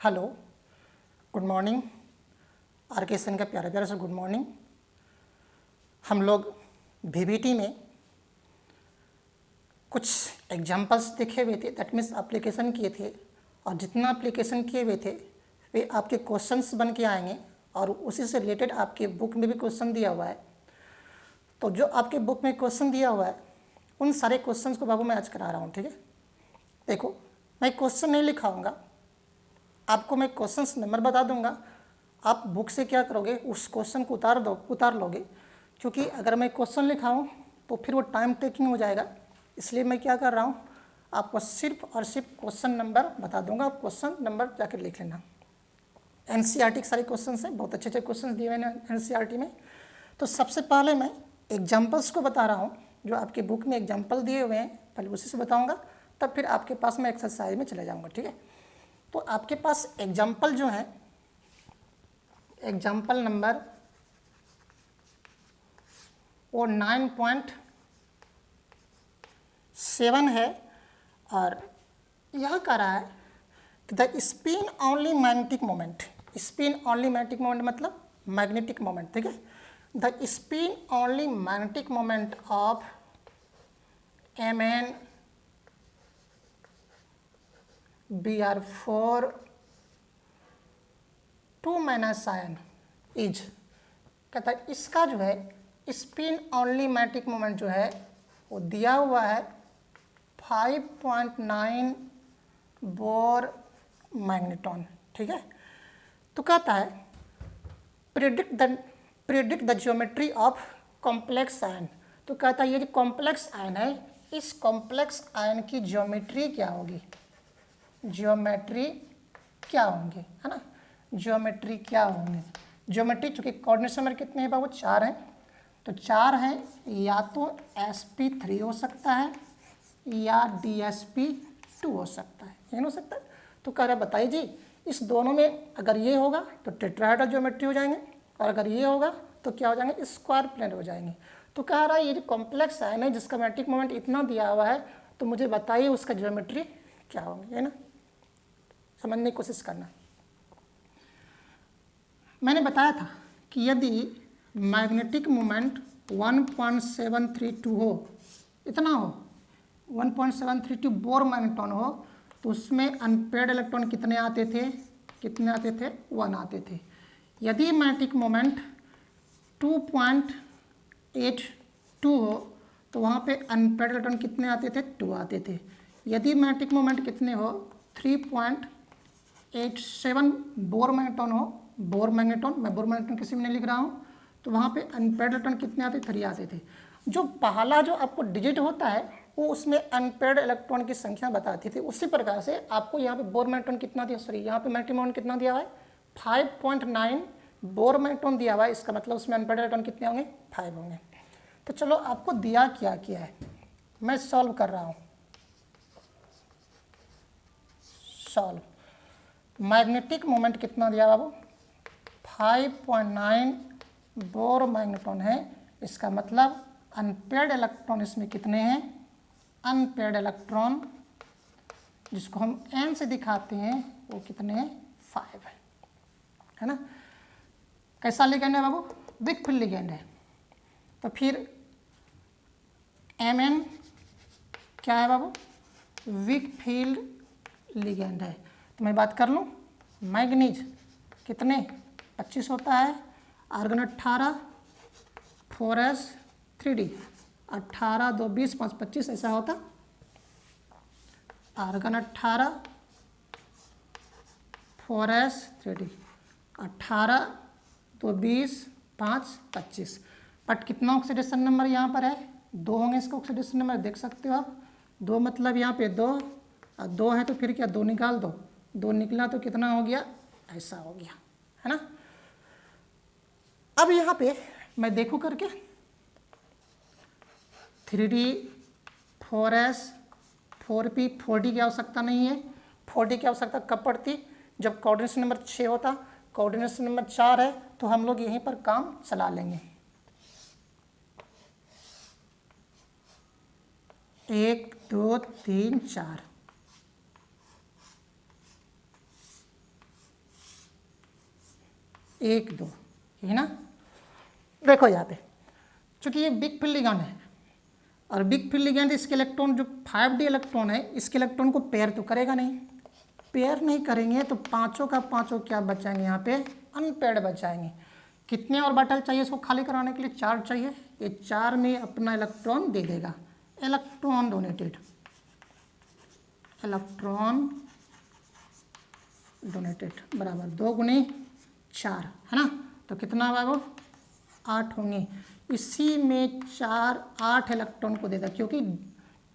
Hello, good morning. Are के सन का प्यारा प्यारा सा गुड मॉर्निंग। हम लोग VBT में कुछ एग्जाम्पल्स देखे हुए थे, दैट मीन्स एप्लीकेशन किए थे, और जितना एप्लीकेशन किए हुए थे वे आपके क्वेश्चंस बन के आएंगे और उसी से रिलेटेड आपके बुक में भी क्वेश्चन दिया हुआ है। तो जो आपके बुक में क्वेश्चन दिया हुआ है उन सारे क्वेश्चंस को बाबू मैं आज करा रहा हूँ, ठीक है। देखो, मैं क्वेश्चन नहीं लिखाऊंगा, आपको मैं क्वेश्चंस नंबर बता दूंगा। आप बुक से क्या करोगे, उस क्वेश्चन को उतार लोगे, क्योंकि अगर मैं क्वेश्चन लिखाऊं तो फिर वो टाइम टेकिंग हो जाएगा। इसलिए मैं क्या कर रहा हूं, आपको सिर्फ और सिर्फ क्वेश्चन नंबर बता दूंगा, आप क्वेश्चन नंबर जाकर लिख लेना। NCERT के सारे क्वेश्चन हैं, बहुत अच्छे अच्छे क्वेश्चन दिए हुए हैं NCERT में। तो सबसे पहले मैं एग्जाम्पल्स को बता रहा हूँ, जो आपके बुक में एग्जाम्पल दिए हुए हैं, पहले उसी से बताऊँगा, तब फिर आपके पास मैं एक्सरसाइज में चले जाऊँगा, ठीक है। तो आपके पास एग्जाम्पल जो है, एग्जाम्पल नंबर वो 9.7 है, और यह कह रहा है कि the spin only magnetic moment, spin only magnetic moment मतलब मैग्नेटिक मोमेंट, ठीक है। The spin only magnetic moment of Mn Br4 2 minus ion is, कहता है इसका जो है स्पिन ऑनली मैग्नेटिक मोमेंट जो है वो दिया हुआ है 5.9 बोर मैग्नेटॉन, ठीक है। तो कहता है predict the geometry of complex ion. तो कहता है ये जो कॉम्प्लेक्स आयन है, इस कॉम्प्लेक्स आयन की ज्योमेट्री क्या होगी, ज्योमेट्री क्या होंगे, है ना, ज्योमेट्री क्या होंगे। ज्योमेट्री चूँकि कोऑर्डिनेशन नंबर कितने हैं बाबू, 4 हैं, तो 4 हैं, या तो sp3 हो सकता है या dsp2 हो सकता है, ये हो सकता है। तो कह रहा है बताइए जी, इस दोनों में अगर ये होगा तो टेट्राहेड्रल ज्योमेट्री हो जाएंगे, और अगर ये होगा तो क्या हो जाएंगे, स्क्वायर प्लेन हो जाएंगे। तो कह रहा है ये जो कॉम्प्लेक्स आयन है जिसका मैग्नेटिक मोमेंट इतना दिया हुआ है, तो मुझे बताइए उसका ज्योमेट्री क्या होंगे, है ना, समझने की कोशिश करना। मैंने बताया था कि यदि मैग्नेटिक मोमेंट 1.732 हो, इतना हो, 1.732 बोर मैग्नेटॉन हो, तो उसमें अनपेयर्ड इलेक्ट्रॉन कितने आते थे, 1 आते थे। यदि मैग्नेटिक मोमेंट 2.82 हो तो वहाँ पे अनपेयर्ड इलेक्ट्रॉन कितने आते थे, 2 आते थे। यदि मैग्नेटिक मोमेंट कितने हो, 3.87 बोर मैग्नेटॉन हो, बोर मैग्नेटॉन, मैं बोर मैग्नेटॉन किसी में नहीं लिख रहा हूँ, तो वहाँ पे अनपेयर्ड इलेक्ट्रॉन कितने आते, 3 आते थे। जो पहला जो आपको डिजिट होता है वो उसमें अनपेयर्ड इलेक्ट्रॉन की संख्या बताती थी। उसी प्रकार से आपको यहाँ पे बोर मैग्नेटॉन कितना दिया, सॉरी यहाँ पे मैग्नेटिक मोमेंट कितना दिया हुआ है, 5.9 बोर मैग्नेटॉन दिया हुआ है, इसका मतलब उसमें अनपेयर्ड इलेक्ट्रॉन कितने होंगे, 5 होंगे। तो चलो आपको दिया क्या किया है, मैं सॉल्व कर रहा हूँ। सॉल्व, मैग्नेटिक मोमेंट कितना दिया बाबू, 5.9 बोर मैग्नेटॉन है, इसका मतलब अनपेयर्ड इलेक्ट्रॉन इसमें कितने हैं, अनपेयर्ड इलेक्ट्रॉन जिसको हम n से दिखाते हैं वो कितने हैं, 5 है ना। कैसा लिगेंड है बाबू, विक फील्ड लिगेंड है। तो फिर Mn क्या है बाबू, विक फील्ड लिगेंड है। तो मैं बात कर लूँ, मैग्नीज कितने 25 होता है, आर्गन 18, 4s 3d, 18 2 20 5 25 ऐसा होता, आर्गन 18 4s 3d, 18 2 20 5 25। बट कितना ऑक्सीडेशन नंबर यहाँ पर है, 2 होंगे इसका ऑक्सीडेशन नंबर, देख सकते हो आप, 2 मतलब यहाँ पे 2, और 2 है तो फिर क्या 2 निकाल दो, 2 निकला तो कितना हो गया, ऐसा हो गया, है ना। अब यहाँ पे मैं देखूँ करके 3d 4s 4p 4d की आवश्यकता नहीं है। 4d की आवश्यकता कब पड़ती, जब कोऑर्डिनेशन नंबर 6 होता, कोऑर्डिनेशन नंबर 4 है तो हम लोग यहीं पर काम चला लेंगे। 1 2 3 4, 1 2, है ना। देखो यहाँ पे चूँकि ये बिग फील्ड लिगैंड है और बिग फील्ड लिगैंड इसके इलेक्ट्रॉन जो 5d इलेक्ट्रॉन है इसके इलेक्ट्रॉन को पेयर तो करेगा नहीं, पेयर नहीं करेंगे तो पाँचों का पाँचों क्या बचाएंगे यहाँ पे, अनपेयर्ड बचाएंगे। कितने ऑर्बिटल चाहिए इसको खाली कराने के लिए, 4 चाहिए। ये 4 में अपना इलेक्ट्रॉन दे देगा, इलेक्ट्रॉन डोनेटेड, इलेक्ट्रॉन डोनेटेड बराबर 2 गुनी 4, है ना। तो कितना होगा वो 8 होंगे। इसी में 4 8 इलेक्ट्रॉन को देगा, क्योंकि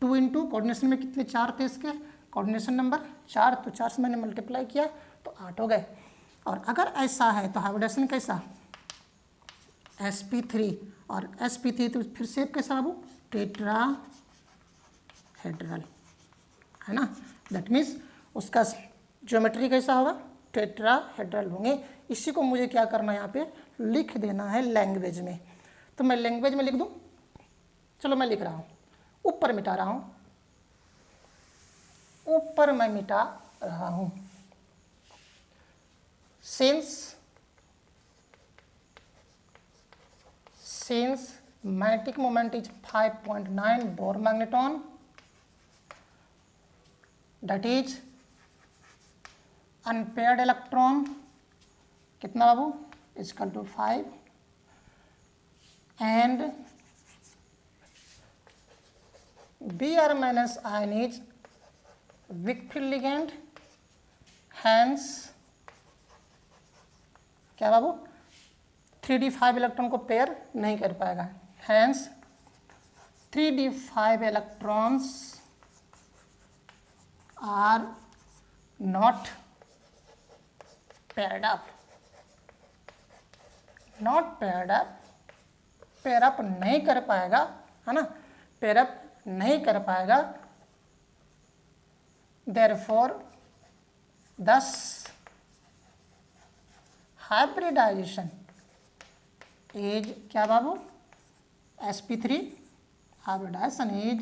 2 इंटू कोऑर्डिनेशन में कितने 4 थे इसके, कोऑर्डिनेशन नंबर 4, तो 4 से मैंने मल्टीप्लाई किया तो 8 हो गए। और अगर ऐसा है तो हाइब्रिडेशन कैसा, sp3, और sp3 तो फिर शेप कैसा बाबू, टेट्राहेड्रल, है ना। दैट मीन्स उसका ज्योमेट्री कैसा होगा, टेट्राहेड्रल होंगे। इसी को मुझे क्या करना है यहाँ पे लिख देना है लैंग्वेज में। तो मैं लैंग्वेज में लिख दूँ, चलो मैं लिख रहा हूँ, ऊपर मिटा रहा हूँ, ऊपर मैं मिटा रहा हूँ। since magnetic moment is 5.9 Bohr magneton, that is unpaired electron कितना बाबू is equal to 5, and Br minus ion is weak field ligand, hence क्या बाबू 3d5 इलेक्ट्रॉन को पेयर नहीं कर पाएगा, hence 3d5 electrons are not paired up, not paired up, pair up नहीं कर पाएगा, है ना, पेयर अप नहीं कर पाएगा। therefore thus hybridization is क्या बाबू sp3, hybridization is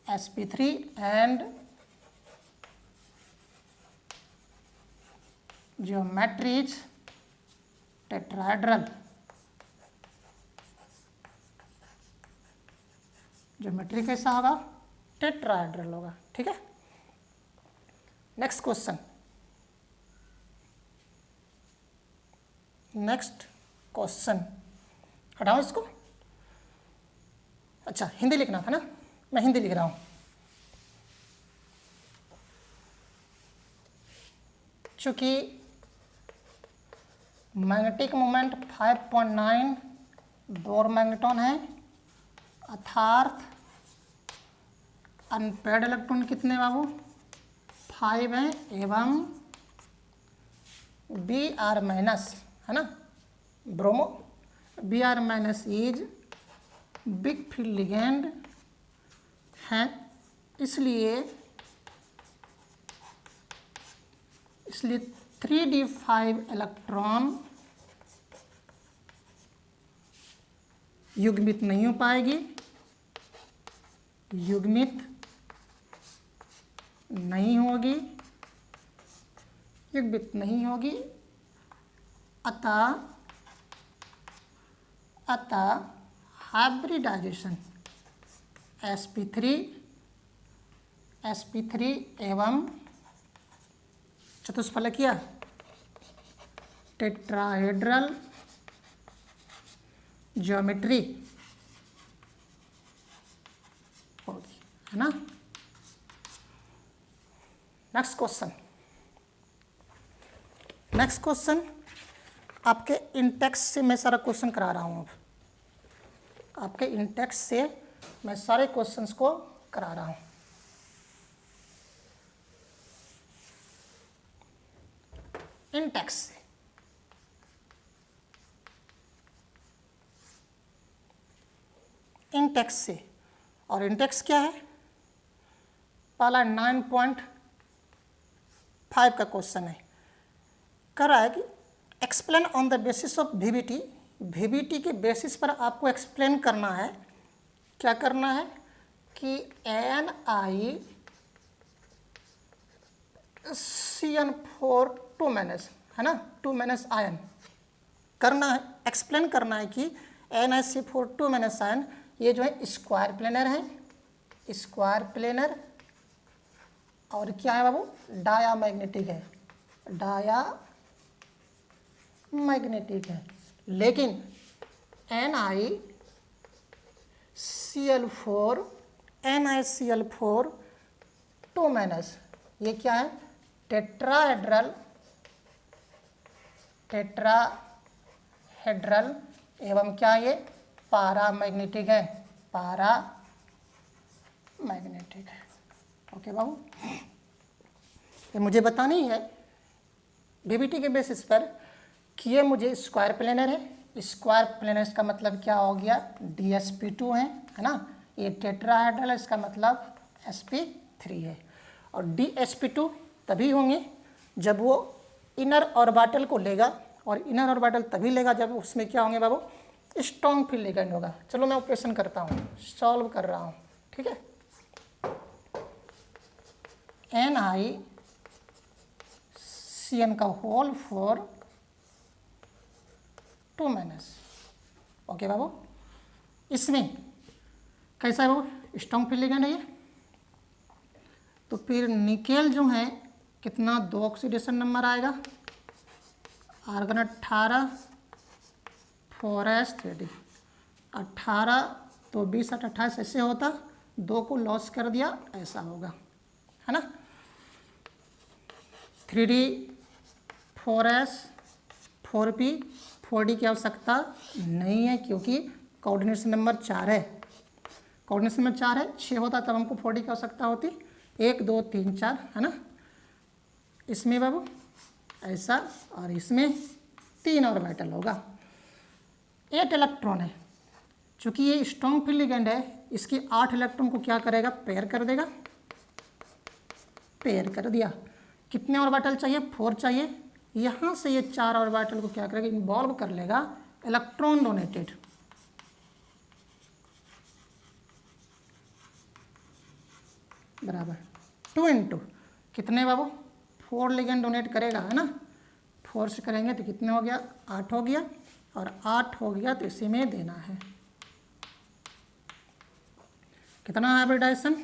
sp3 and geometry is tetrahedral, geometry कैसा होगा, टेट्राहेड्रल होगा, ठीक है। नेक्स्ट क्वेश्चन, नेक्स्ट क्वेश्चन हटाओ इसको, अच्छा हिंदी लिखना था ना, मैं हिंदी लिख रहा हूँ। चूँकि मैग्नेटिक मोमेंट 5.9 बोर मैग्नेटॉन है, अर्थात अनपेयर्ड इलेक्ट्रॉन कितने बाबू 5 हैं, एवं Br माइनस, है ना, bromo, Br minus is big field ligand है, इसलिए 3d5 इलेक्ट्रॉन युग्मित नहीं हो पाएगी, युग्मित नहीं होगी, युग्मित नहीं होगी, अतः हाइब्रिडाइजेशन sp3 एवं चतुष्फलकीय टेट्राहेड्रल ज्योमेट्री होगी, है ना। नेक्स्ट क्वेश्चन आपके इंटेक्स से मैं सारा क्वेश्चन करा रहा हूँ। अब आपके इंटेक्स से मैं सारे क्वेश्चंस को करा रहा हूँ। इंटेक्स से इंटेक्स से, और इंटेक्स क्या है, पहला 9.5 का क्वेश्चन है, कर रहा है कि explain on the basis of VBT, VBT के बेसिस पर आपको एक्सप्लेन करना है। क्या करना है कि Ni CN4 2 माइनस, है ना, 2 आयन करना है, एक्सप्लेन करना है कि NiCl4 2 आयन ये जो है स्क्वायर प्लेनर है, स्क्वायर प्लेनर, और क्या है बाबू, डायामैग्नेटिक है, डायामैग्नेटिक है। लेकिन NiCl4 2 ये क्या है, टेट्राहेड्रल एवं क्या ये पैरामैग्नेटिक है, पैरामैग्नेटिक है। ओके बाबू, ये मुझे बतानी है डीबीटी के बेसिस पर कि ये मुझे स्क्वायर प्लेनर है, स्क्वायर प्लेनर का मतलब क्या हो गया, DsP2 है ना, ये टेट्राहेड्रल है, इसका मतलब sp3 है। और DsP2 तभी होंगे जब वो इनर ऑर्बिटल को लेगा, और इनर ऑर्बिटल तभी लेगा जब उसमें क्या होंगे बाबू, स्ट्रॉन्ग फील्ड लिगेंड होगा। चलो मैं ऑपरेशन करता हूँ, सॉल्व कर रहा हूँ, ठीक है। NiCl4 2 ओके बाबू, इसमें कैसा है बाबू, स्ट्रॉन्ग फील्ड लिगेंड है ये, तो फिर निकेल जो है कितना, 2 ऑक्सीडेशन नंबर आएगा, आर्गन 18 4s3d 18 तो 20 28 ऐसे होता, 2 को लॉस कर दिया ऐसा होगा, है ना। 3d 4s 4p 4d की आवश्यकता नहीं है क्योंकि कोऑर्डिनेशन नंबर 4 है, कोऑर्डिनेशन नंबर 4 है, 6 होता तब हमको 4d की आवश्यकता होती, 1 2 3 4 है ना। इसमें बाबू ऐसा, और इसमें 3 ऑर्बिटल होगा, 8 इलेक्ट्रॉन है, चूँकि ये स्ट्रॉन्ग फील्ड लिगेंड है, इसकी 8 इलेक्ट्रॉन को क्या करेगा, पेयर कर देगा, पेयर कर दिया। कितने ऑर्बिटल चाहिए, 4 चाहिए, यहाँ से ये 4 ऑर्बिटल को क्या करेगा, इन्वॉल्व कर लेगा इलेक्ट्रॉन डोनेटेड, बराबर 2 × कितने बाबू, 4 लिगेंड डोनेट करेगा, है ना, 4 से करेंगे तो कितने हो गया, 8 हो गया, और 8 हो गया तो इसी में देना है। कितना हाइब्रिडाइजेशन,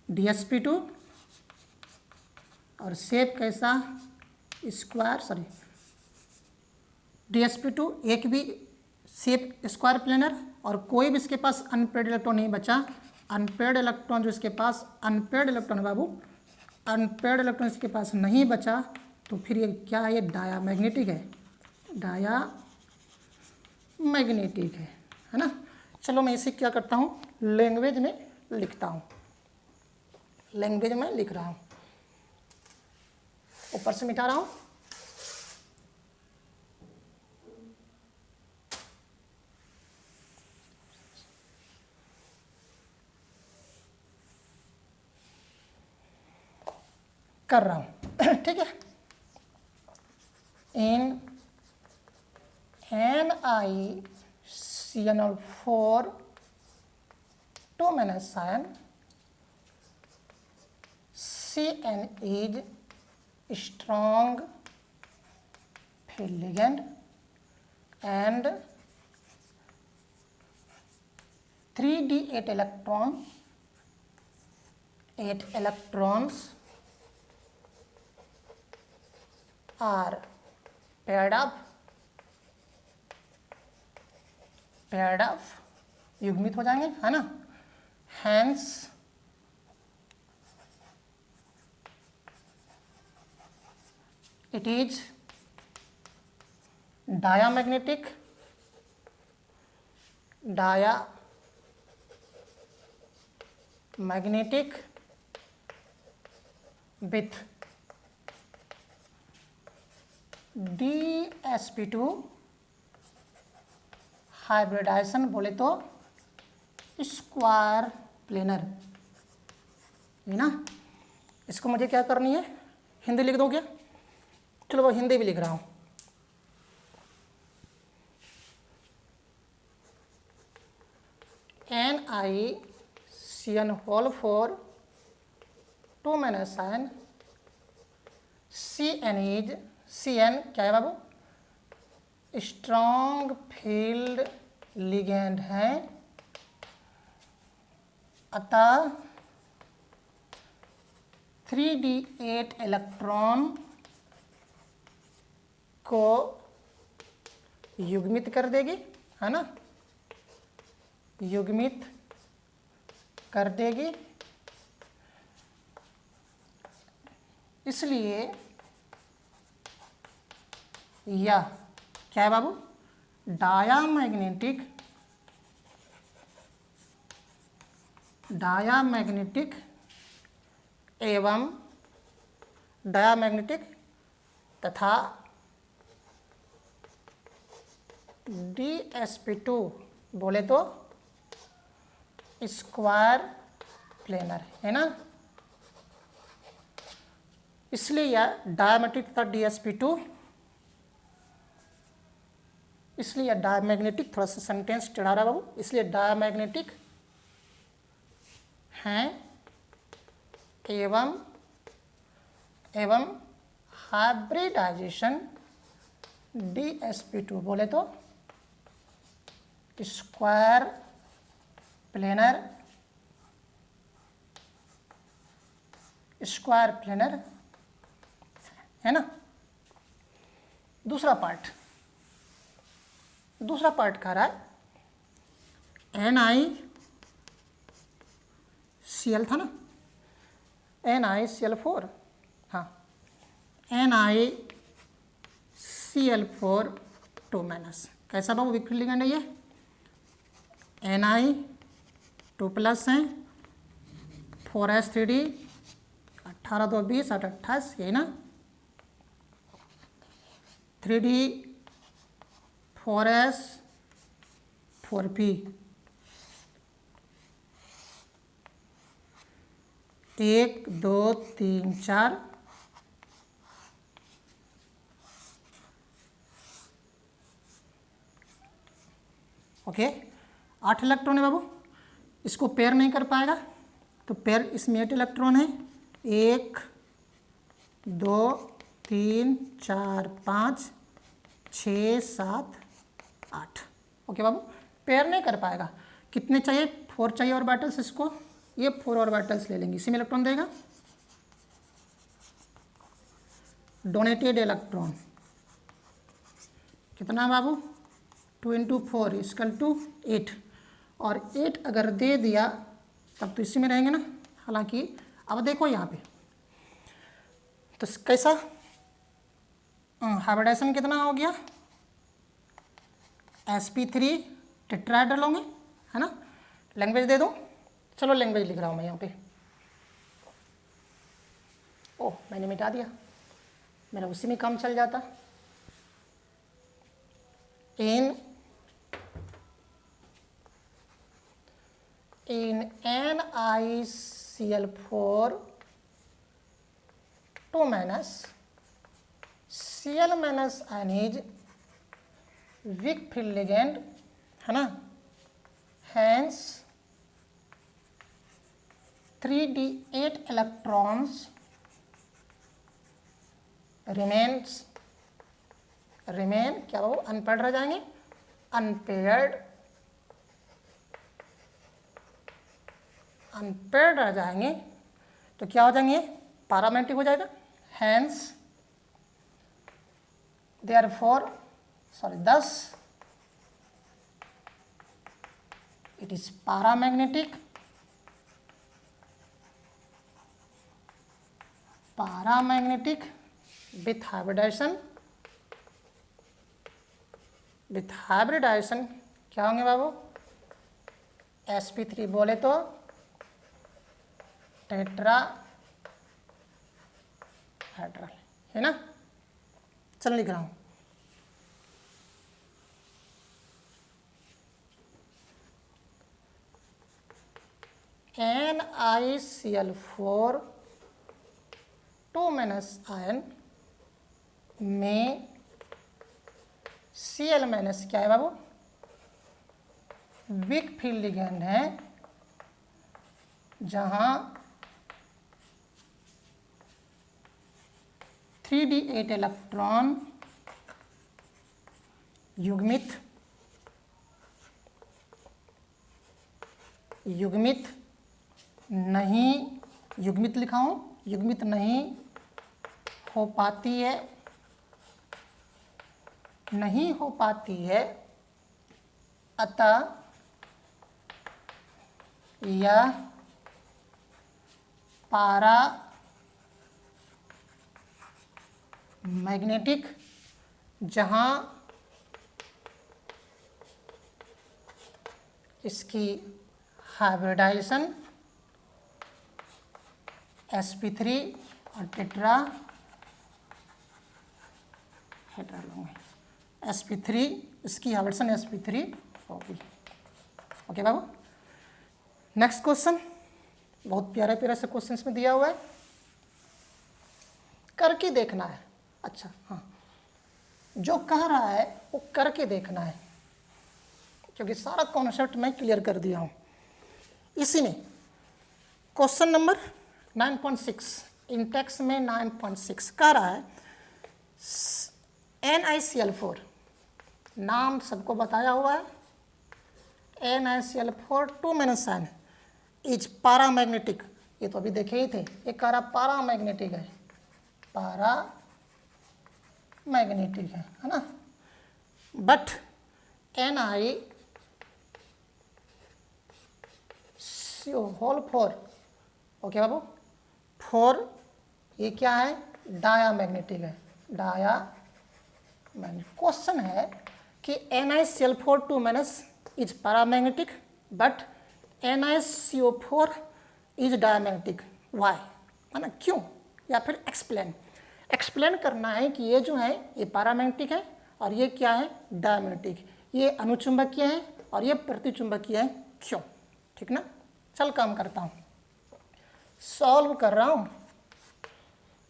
DsP2, और शेप कैसा, स्क्वायर, सॉरी DsP2 एक भी शेप स्क्वायर प्लेनर, और कोई भी इसके पास अनपेड इलेक्ट्रॉन नहीं बचा, अनपेड इलेक्ट्रॉन जो इसके पास अनपेड इलेक्ट्रॉन है बाबू, अनपेड इलेक्ट्रॉन इसके पास नहीं बचा, तो फिर ये क्या है, ये डायामैग्नेटिक है, डायामैग्नेटिक है ना। चलो मैं इसे क्या करता हूँ, लैंग्वेज में लिखता हूँ, लैंग्वेज में लिख रहा हूँ, ऊपर से मिटा रहा हूँ, कर रहा हूँ, ठीक है। इन NiCl4 2 ion, Cn is strong field ligand and 3d 8 electrons are paired up युग्मित हो जाएंगे, है ना, hence it is diamagnetic with DsP2 hybridisation बोले तो स्क्वायर प्लेनर, है ना। इसको मुझे क्या करनी है, हिंदी लिख दो क्या, चलो वो हिंदी भी लिख रहा हूँ। NiCl4 2 ion, Cn is CN क्या है बाबू, स्ट्रॉन्ग फील्ड लिगेंड है, अतः 3d8 इलेक्ट्रॉन को युग्मित कर देगी, है ना, युग्मित कर देगी। इसलिए यह क्या है बाबू, डायामैग्नेटिक एवं डायामैग्नेटिक तथा DsP2 बोले तो स्क्वायर प्लेनर है ना। इसलिए यह डायमेट्रिक तथा DsP2, इसलिए डायमैग्नेटिक, थोड़ा सा सेंटेंस टेढ़ा रहा बाबू, इसलिए डायमैग्नेटिक हैं एवं हाइब्रिडाइजेशन DsP2 बोले तो स्क्वायर प्लेनर है ना। दूसरा पार्ट कह रहा है NiCl था ना, NiCl4, हाँ, NiCl4 2 माइनस, कैसा बाबू विक फील्ड लिगेंड है ये, Ni2+ है, 4s3d, 18 2 20 8 28, यही ना, 3d 4s 4p, 1 2 3 4, okay, 8 electron है बाबू। इसको पेयर नहीं कर पाएगा तो पेयर इसमें 8 इलेक्ट्रॉन है, 1 2 3 4 5 6 7 8, ओके बाबू, पेयर नहीं कर पाएगा। कितने चाहिए, 4 चाहिए ऑर्बिटल्स, इसको ये 4 ऑर्बिटल्स ले लेंगे, इसी में इलेक्ट्रॉन देगा। डोनेटेड इलेक्ट्रॉन कितना बाबू, 2 × 4 = 8, और 8 अगर दे दिया तब तो इसी में रहेंगे ना। हालांकि अब देखो यहाँ पे तो कैसा हाइब्रिडाइजेशन कितना हो गया, sp3 टेट्राहेड्रल होंगे, है ना। लैंग्वेज दे दो, चलो लैंग्वेज लिख रहा हूँ मैं यहाँ पे, ओह मैंने मिटा दिया, मेरा उसी में काम चल जाता। in NiCl4 2 minus, Cl minus ion is weak field ligand, है ना, हैंस 3d8 इलेक्ट्रॉन्स रिमेन क्या वो अनपेयर्ड रह जाएंगे, अनपेयर्ड रह जाएंगे तो क्या हो जाएंगे, पैरामैग्नेटिक हो जाएगा। Hence thus it is paramagnetic with hybridization क्या होंगे बाबू, sp3 बोले तो टेट्राहेड्रल, है ना। चल लिख रहा हूँ, NiCl4 2 माइनस आयन में Cl माइनस क्या है बाबू, वीक फील्ड लिगेंड है, जहां 3d8 इलेक्ट्रॉन युग्मित नहीं, युग्मित लिखा हूं, युग्मित नहीं हो पाती है, नहीं हो पाती है, अतः यह पारा मैग्नेटिक, जहां इसकी हाइब्रिडाइजेशन sp3 और टेट्रा लूँगे sp3, इसकी हाइब्रिडेशन sp3 होगी। ओके बाबू, नेक्स्ट क्वेश्चन, बहुत प्यारे प्यारे से क्वेश्चन में दिया हुआ है, करके देखना है। अच्छा हाँ, जो कह रहा है वो करके देखना है, क्योंकि सारा कॉन्सेप्ट मैं क्लियर कर दिया हूँ। इसी में क्वेश्चन नंबर 9.6 इंटेक्स में 9.6 कह रहा है NiCl4, नाम सबको बताया हुआ है, NiCl4 2- इज पारामैग्नेटिक, ये तो अभी देखे ही थे, ये कह रहा पारामैग्नेटिक है, पारामैग्नेटिक है ना। बट NiCO4, ओके बाबू, 4 ये क्या है, डायामैग्नेटिक है, डायामैग्नेटिक। क्वेश्चन है कि NiCl4 2- is paramagnetic but NiCO4 is diamagnetic, why, है ना, क्यों, या फिर एक्सप्लेन करना है कि ये जो है ये पैरामैग्नेटिक है और ये क्या है, डायमैग्नेटिक, ये अनुचुंबकीय है और ये प्रतिचुंबकीय है, क्यों। ठीक ना, चल काम करता हूँ, सॉल्व कर रहा हूँ।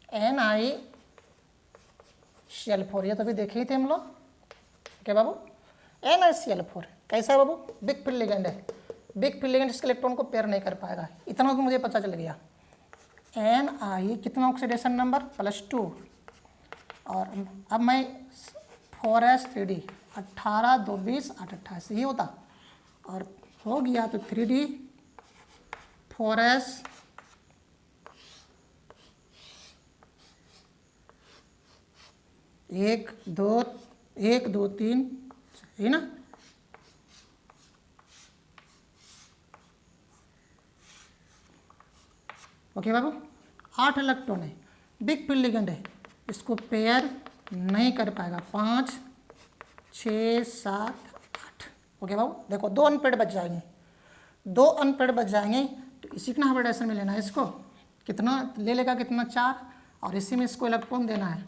NiCl4 ये तो अभी देखे ही थे हम लोग, क्या बाबू, NiCl4 कैसा है बाबू, बिग फील्ड लिगेंड है, बिग फील्ड लिगेंड इसके इलेक्ट्रॉन को पेयर नहीं कर पाएगा, इतना तो मुझे पता चल गया। Ni कितना ऑक्सीडेशन नंबर +2, और अब मैं 4s3d 18 2 20 8 28 ही होता, और हो गया तो 3d 4s 1 2 3 है ना। ओके बाबू, 8 इलेक्ट्रॉन है, बिग फील्ड लिगेंड है, इसको पेयर नहीं कर पाएगा, 5 6 7 8। ओके बाबू, देखो 2 अनपेड बच जाएंगे, 2 अनपेड बच जाएंगे, तो इसी के हाइब्रिडेशन में लेना है इसको, कितना ले लेगा, कितना 4, और इसी में इसको इलेक्ट्रॉन देना है,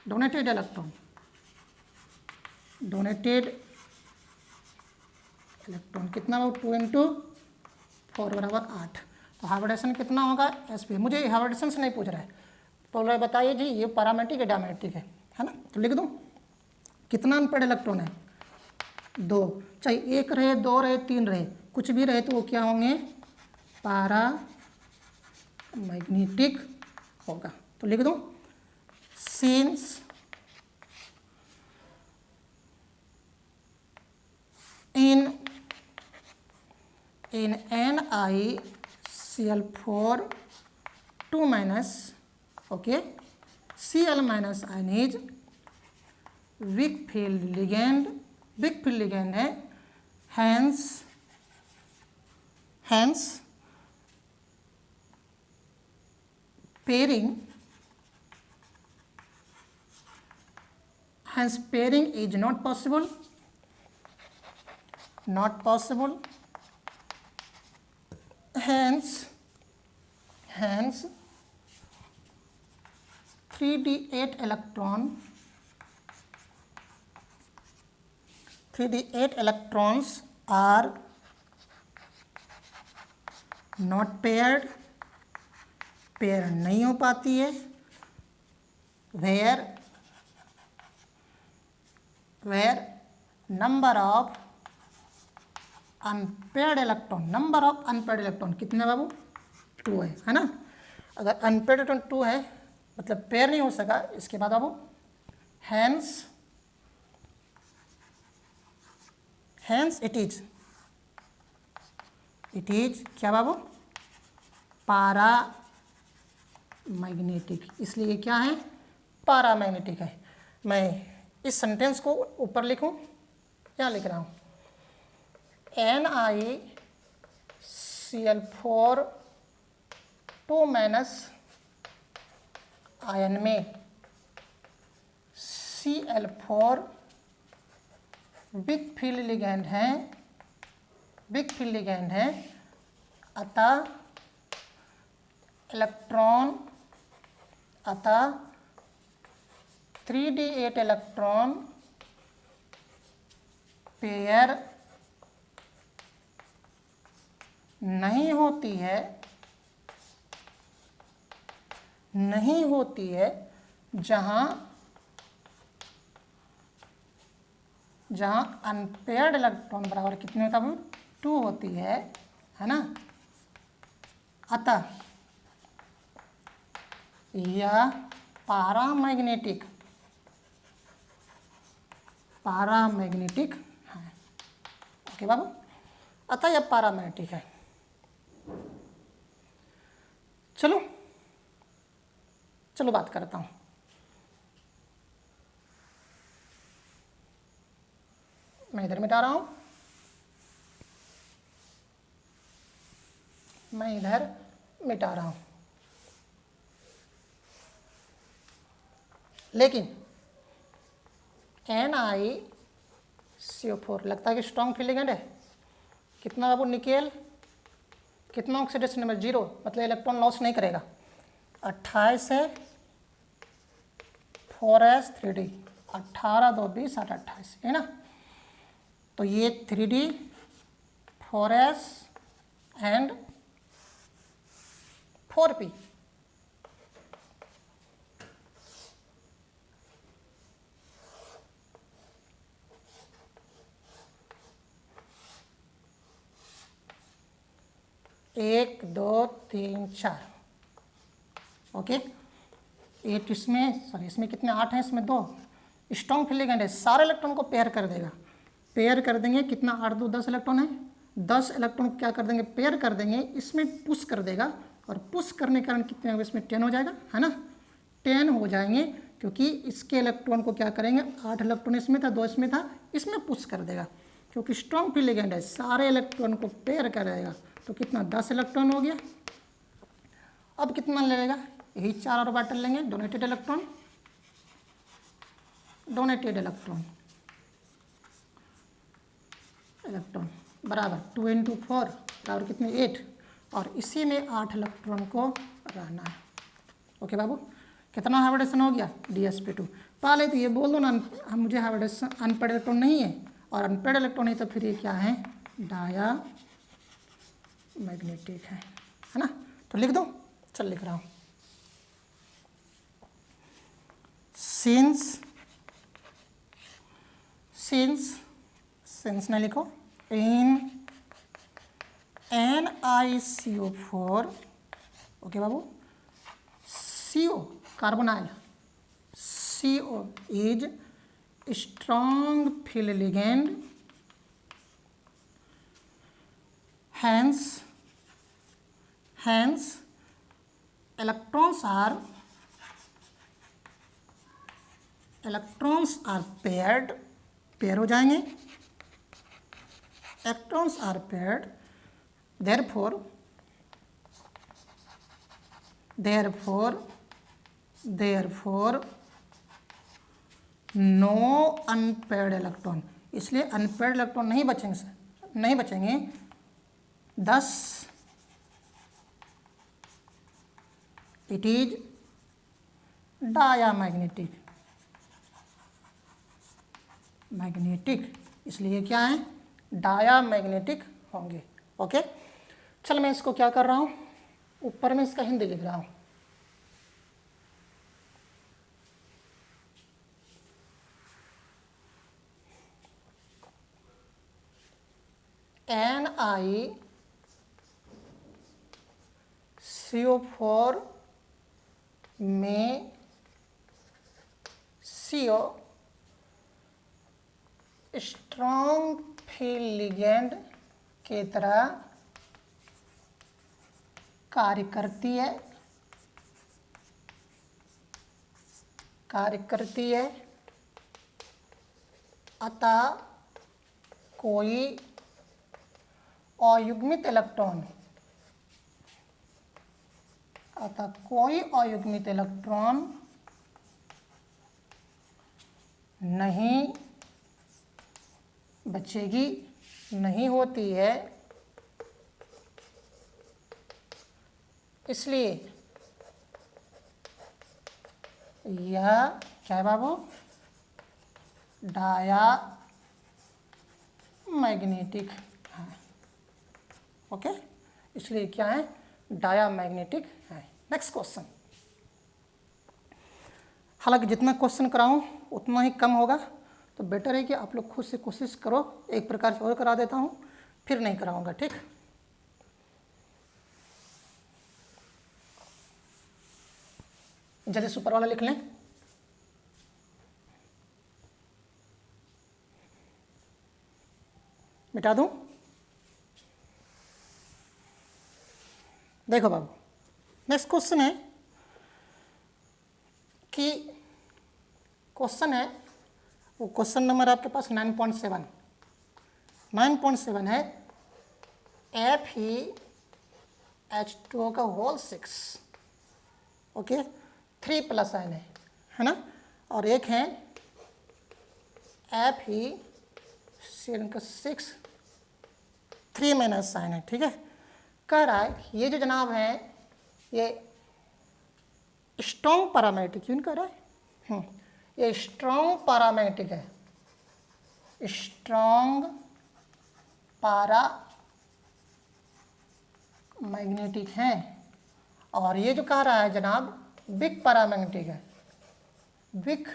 डोनेटेड इलेक्ट्रॉन, डोनेटेड इलेक्ट्रॉन कितना हो, 2 × 4 = 8। तो हाइब्रिडेशन कितना होगा, sp, मुझे हाइब्रिडेशन से नहीं पूछ रहा है, तो बताइए जी ये पैरामैग्नेटिक है डायमैग्नेटिक है ना, तो लिख दूँ, कितना अनपेड इलेक्ट्रॉन है, 2, चाहे 1 रहे 2 रहे 3 रहे, कुछ भी रहे तो वो क्या होंगे, पैरामैग्नेटिक होगा। तो लिख दूँ, since in NiCl4 2-, okay, Cl- ion is weak field ligand है, hence pairing is not possible, hence 3d8 electrons are not paired, pair नहीं हो पाती है, where number of unpaired electron, कितने बाबू, 2 है ना। अगर अनपेयर्ड इलेक्ट्रॉन 2 है मतलब पेयर नहीं हो सका। इसके बाद बाबू हैंस इट इज क्या बाबू, पारा मैग्नेटिक, इसलिए क्या है, पारामैग्नेटिक है। मैं इस सेंटेंस को ऊपर लिखूं, क्या लिख रहा हूं, NiCl4 2 आयन में Cl4 बिग फील्ड लिगैंड है, अतः इलेक्ट्रॉन 3d8 इलेक्ट्रॉन पेयर नहीं होती है जहां अनपेयर्ड इलेक्ट्रॉन बराबर कितने होता है, 2 होती है ना। अतः यह पारामैग्नेटिक है। ओके बाबू, अतः यह पारामैग्नेटिक है। चलो बात करता हूं। मैं इधर मिटा रहा हूं, लेकिन NiCO4 लगता है कि स्ट्रॉन्ग फील्ड लिगेंड है। कितना बाबू, निकेल कितना, ऑक्सीडेशन नंबर 0, मतलब इलेक्ट्रॉन लॉस नहीं करेगा। 28 है 4s3d, 18 2 20 8 28 है ना। तो ये 3d 4s एंड 4p, एक 2 3 4। ओके, 8 इसमें कितने, 8 हैं, इसमें 2 स्ट्रॉन्ग फील्ड लिगेंड है, सारे इलेक्ट्रॉन को पेयर कर देगा। पेयर कर देंगे, कितना, 8 2 10 इलेक्ट्रॉन है, 10 इलेक्ट्रॉन क्या कर देंगे, पेयर कर देंगे, इसमें पुश कर देगा, और पुश करने के कारण कितने होंगे, इसमें 10 हो जाएगा, है ना, 10 हो जाएंगे, क्योंकि इसके इलेक्ट्रॉन को क्या करेंगे, 8 इलेक्ट्रॉन इसमें था, 2 इसमें था, इसमें पुश कर देगा, क्योंकि स्ट्रॉन्ग फील्ड लिगेंड है, सारे इलेक्ट्रॉन को पेयर करेगा। तो कितना, 10 इलेक्ट्रॉन हो गया। अब कितना लेगा, यही 4 ऑर्बिटल लेंगे, डोनेटेड इलेक्ट्रॉन बराबर 2 × 4 बराबर कितने, 8, और इसी में 8 इलेक्ट्रॉन को रहना है। ओके बाबू, कितना हाइब्रिडेशन हो गया, DsP2। पहले तो ये बोल दो ना, हम मुझे हाइब्रिडेशन अनपेड इलेक्ट्रॉन नहीं है, और अनपेड इलेक्ट्रॉन नहीं, तो फिर ये क्या है, डाया मैग्नेटिक है ना। तो लिख दो, चल लिख रहा हूं, सिंस नहीं लिखो, इन NiCO4, okay Babu, CO carbonyl, CO is strong field ligand, hence electrons are paired, pair हो जाएंगे, electrons are paired, therefore no unpaired electron, इसलिए अनपेयर्ड इलेक्ट्रॉन नहीं बचेंगे। 10 इट इज डायामैग्नेटिक, इसलिए क्या है, डायामैग्नेटिक होंगे। ओके, चल मैं इसको क्या कर रहा हूं, ऊपर में इसका हिंदी लिख रहा हूं। NiCO4 में CO स्ट्रॉन्ग फील्ड लिगेंड की तरह कार्य करती है अतः कोई अयुग्मित इलेक्ट्रॉन नहीं बचेगी, नहीं होती है। इसलिए यह क्या है बाबू, डायामैग्नेटिक है। ओके, इसलिए क्या है, डायामैग्नेटिक है। Next question. हालांकि जितना क्वेश्चन कराऊं उतना ही कम होगा, तो बेटर है कि आप लोग खुद से कोशिश करो। एक प्रकार से और करा देता हूं, फिर नहीं कराऊंगा, ठीक। जल्दी सुपर वाला लिख लें। मिटा दूं? देखो बाबू, नेक्स्ट क्वेश्चन है कि क्वेश्चन है, वो क्वेश्चन नंबर आपके पास 9.7 है। FeH2O का होल 6, ओके, 3+ आयन है ना, और एक है FeCl का 6, 3- आयन है, ठीक है। कह रहा है ये जो जनाब है ये स्ट्रॉन्ग पैरामैग्नेटिक, क्यों कह रहा है, ये स्ट्रॉन्ग पैरामैग्नेटिक है, स्ट्रॉन्ग पैरामैग्नेटिक है। और ये जो कह रहा है जनाब वीक पैरामैग्नेटिक है, वीक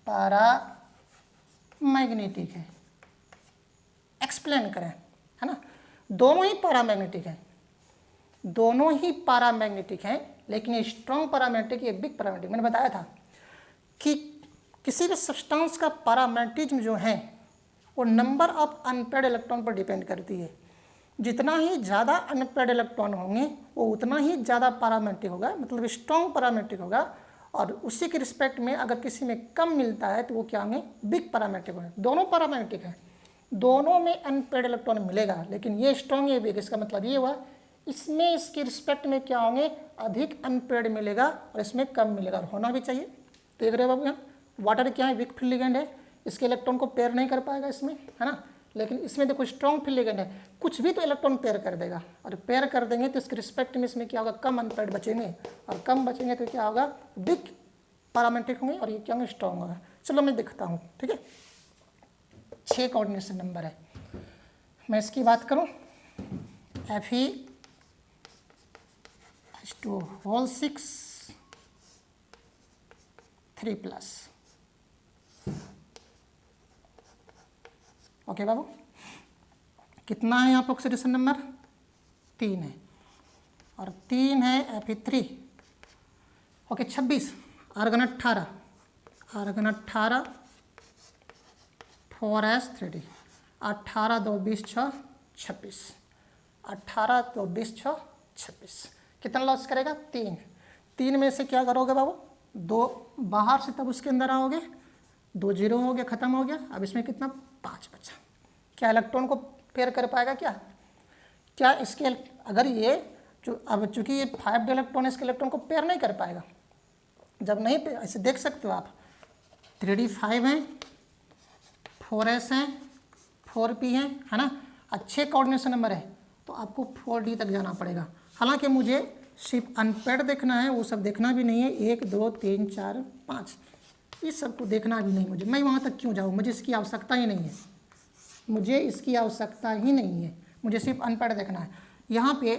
पैरामैग्नेटिक है। एक्सप्लेन करें, है ना। दोनों ही पैरामैग्नेटिक हैं, लेकिन ये स्ट्रॉन्ग पैरामैग्नेटिक, ये वीक पैरामैग्नेटिक। मैंने बताया था कि किसी भी सब्सटेंस का पैरामैग्नेटिज्म जो है वो नंबर ऑफ अनपेयर्ड इलेक्ट्रॉन पर डिपेंड करती है। जितना ही ज़्यादा अनपेयर्ड इलेक्ट्रॉन होंगे वो उतना ही ज़्यादा पैरामैग्नेटिक होगा, मतलब स्ट्रॉन्ग पैरामैग्नेटिक होगा। और उसी के रिस्पेक्ट में अगर किसी में कम मिलता है तो वो क्या होंगे, वीक पैरामैग्नेटिक होंगे। दोनों पैरामैग्नेटिक हैं, दोनों में अनपेयर्ड इलेक्ट्रॉन मिलेगा, लेकिन ये स्ट्रॉन्ग ये वीक। इसका मतलब ये हुआ इसमें इसके रिस्पेक्ट में क्या होंगे, अधिक अनपेयर्ड मिलेगा और इसमें कम मिलेगा, और होना भी चाहिए। देख रहे हो बाबू, यहाँ वाटर क्या है, वीक फील्ड लिगेंड है, इसके इलेक्ट्रॉन को पेयर नहीं कर पाएगा इसमें, है ना। लेकिन इसमें देखो स्ट्रॉन्ग फील्ड लिगेंड है, कुछ भी तो इलेक्ट्रॉन पेयर कर देगा, और पेयर कर देंगे तो इसके रिस्पेक्ट में इसमें क्या होगा, कम अनपेयर्ड बचेंगे, और कम बचेंगे तो क्या होगा, वीक पैरामैग्नेटिक होंगे, और ये क्या होंगे, स्ट्रॉन्ग होगा। चलो मैं दिखता हूँ, ठीक है। 6 कोऑर्डिनेशन नंबर है। मैं इसकी बात करूँ, FeH2O होल 6 3+, ओके बाबू। कितना है यहाँ पर ऑक्सीडेशन नंबर, 3 है, और 3 है Fe3, ओके। 26, argon 18, 4s3d, 18 2 20 6 26, 18 2 20 6 26। कितना लॉस करेगा, 3 में से क्या करोगे बाबू, 2 बाहर से तब उसके अंदर आओगे, 2 0 हो गया, खत्म हो गया। अब इसमें कितना, 5 बचा। क्या इलेक्ट्रॉन को पेयर कर पाएगा, क्या इसके, अगर ये जो अब चूंकि ये 5 इलेक्ट्रॉन, इसके इलेक्ट्रॉन को पेयर नहीं कर पाएगा। जब नहीं, ऐसे देख सकते हो आप, 3d 5 है, 4s है, 4p है ना। अच्छे कोऑर्डिनेशन नंबर है तो आपको 4d तक जाना पड़ेगा। हालांकि मुझे सिर्फ अनपेयर्ड देखना है, वो सब देखना भी नहीं है, 1 2 3 4 5 इस सब को देखना भी नहीं मुझे। मैं वहाँ तक क्यों जाऊँ, मुझे इसकी आवश्यकता ही नहीं है, मुझे सिर्फ अनपेयर्ड देखना है। यहाँ पे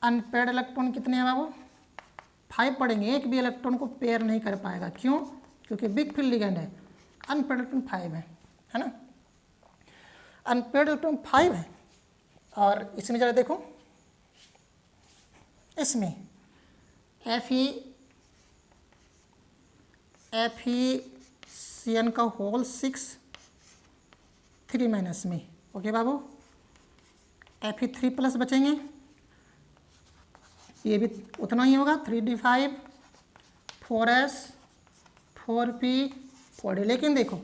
अनपेयर्ड इलेक्ट्रॉन कितने हैं बाबू, 5 पढ़ेंगे। एक भी इलेक्ट्रॉन को पेयर नहीं कर पाएगा, क्यों, क्योंकि वीक फील्ड लिगेंड है। अनपेयर्ड इलेक्ट्रॉन 5 है ना, अनपेयर्ड इलेक्ट्रॉन 5 है। और इसमें जरा देखो, इसमें Fe(Cn) का होल 6 3 माइनस में, ओके बाबू। Fe3 प्लस बचेंगे, ये भी उतना ही होगा, 3d5 4s 4p 4d। लेकिन देखो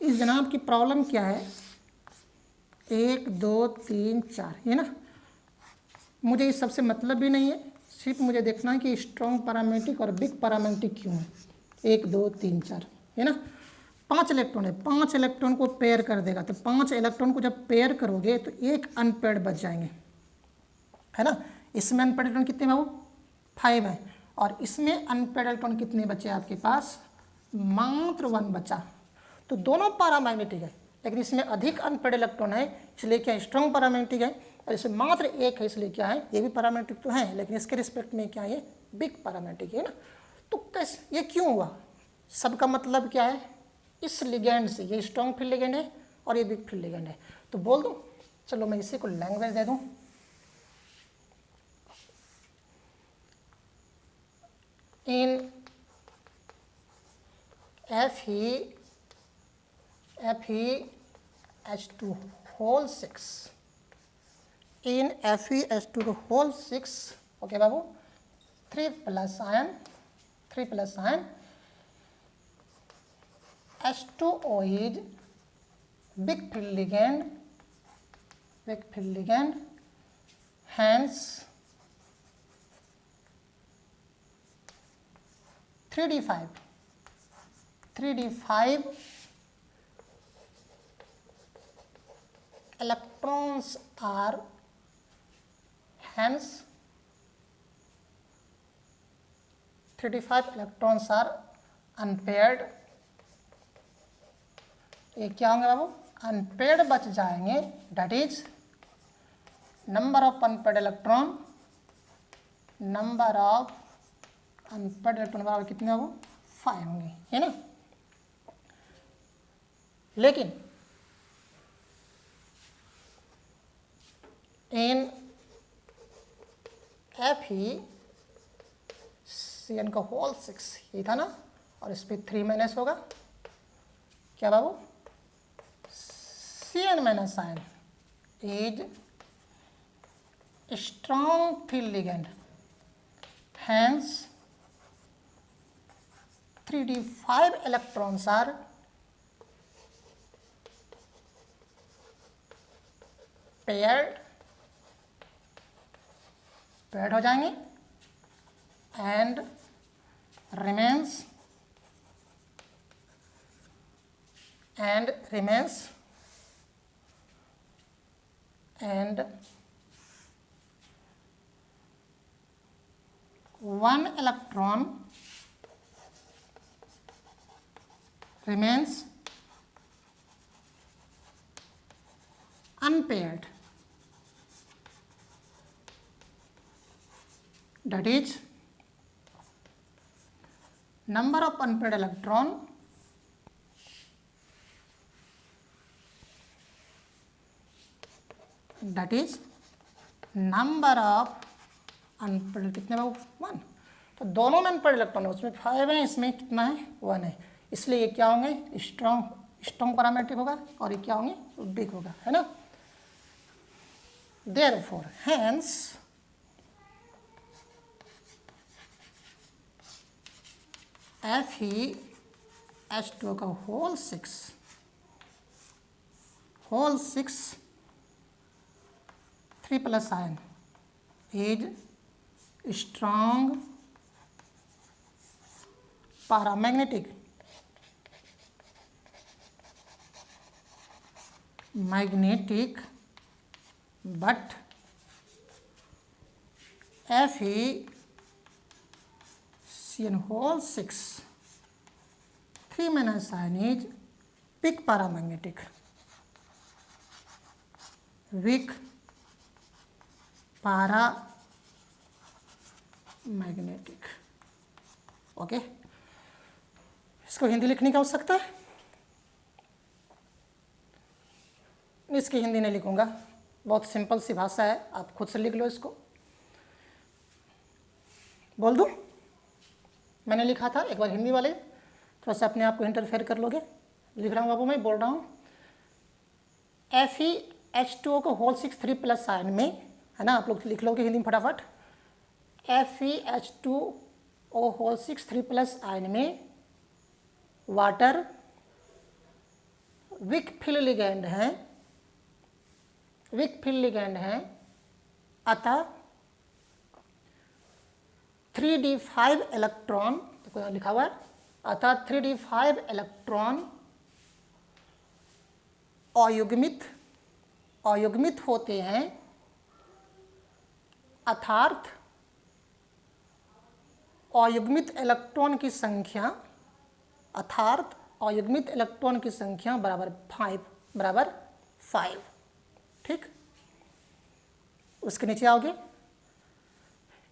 इस जनाब की प्रॉब्लम क्या है, 1 2 3 4, ये ना, मुझे इस सबसे मतलब भी नहीं है, सिर्फ मुझे देखना है कि स्ट्रॉन्ग पैरामेट्रिक और बिग पैरामेट्रिक क्यों है। 1 2 3 4 है ना, 5 इलेक्ट्रॉन है, 5 इलेक्ट्रॉन को पेयर कर देगा, तो 5 इलेक्ट्रॉन को जब पेयर करोगे तो एक अनपेयर्ड बच जाएंगे, है ना। इसमें अनपेयर्ड इलेक्ट्रॉन कितने बाबू, 5 है, और इसमें अनपेयर्ड इलेक्ट्रॉन कितने बचे आपके पास, मात्र 1 बचा। तो दोनों पैरामैग्नेटिक है, लेकिन इसमें अधिक अनपेयर्ड इलेक्ट्रॉन है, इसलिए क्या स्ट्रॉन्ग पैरामैग्नेटिक है, और इसमें मात्र 1 है, इसलिए क्या है, ये भी पैरामैग्नेटिक तो है, लेकिन इसके रिस्पेक्ट में क्या है, ये बिग पैरामैग्नेटिक है ना। तो कैसे, ये क्यों हुआ, सबका मतलब क्या है, इस लिगेंड से, ये स्ट्रॉन्ग फील्ड लिगेंड है और ये बिग फील्ड लिगेंड है। तो बोल दूं, चलो मैं इसी को लैंग्वेज दे दूं, in FeH2 whole 6, in FeH2 whole 6, okay बाबू, 3 plus ion H2O is big field ligand, hence 3d5 electrons are, hence 3d5 electrons are unpaired। ये क्या होंगे बाबू, अनपेयर्ड बच जाएंगे, that is number of unpaired electron, बराबर कितने बाबू, 5 होंगे, है ना। लेकिन इन FeCN का होल 6, ये था ना, और इस पर 3 माइनस होगा, क्या बाबू, Cn minus ion is strong field ligand, hence 3d5 electrons are paired हो जाएंगे, and remains and 1 electron remains unpaired, that is number of unpaired electron that is number of unpaired, कितने बाबू, 1। तो दोनों में अनपेयर्ड इलेक्ट्रॉन है, उसमें 5 है, इसमें कितना है, 1 है, इसलिए ये क्या होंगे, स्ट्रॉन्ग पैरामेट्रिक होगा, और ये क्या होंगे, बिग होगा, है ना। देयरफॉर हेंस FeH2 का whole 6 3 plus ion is strong paramagnetic but FeCN whole 6 3 minus ion is weak paramagnetic, weak paramagnetic, okay. इसको हिंदी लिखने की आवश्यकता है, इसकी हिंदी नहीं लिखूंगा, बहुत सिंपल सी भाषा है, आप खुद से लिख लो इसको। बोल दूं, मैंने लिखा था, एक बार हिंदी वाले थोड़ा सा अपने आप को इंटरफेयर कर लोगे। लिख रहा हूँ बाबू, मैं बोल रहा हूँ FeH2O को होल 6 3+ आयन में, है ना, आप लोग लिख लोगे हिंदी में फटाफट। FeH2O होल 6 3+ आयन में वाटर विकफिल्ड लिगैंड है, विकफिल्ड लिगैंड है, अतः 3d5 इलेक्ट्रॉन, देखो यहाँ लिखा हुआ है, अतः 3d5 इलेक्ट्रॉन अयुग्मित होते हैं, अर्थात अयुग्मित इलेक्ट्रॉन की संख्या, अर्थात अयुग्मित इलेक्ट्रॉन की संख्या बराबर 5, ठीक। उसके नीचे आओगे,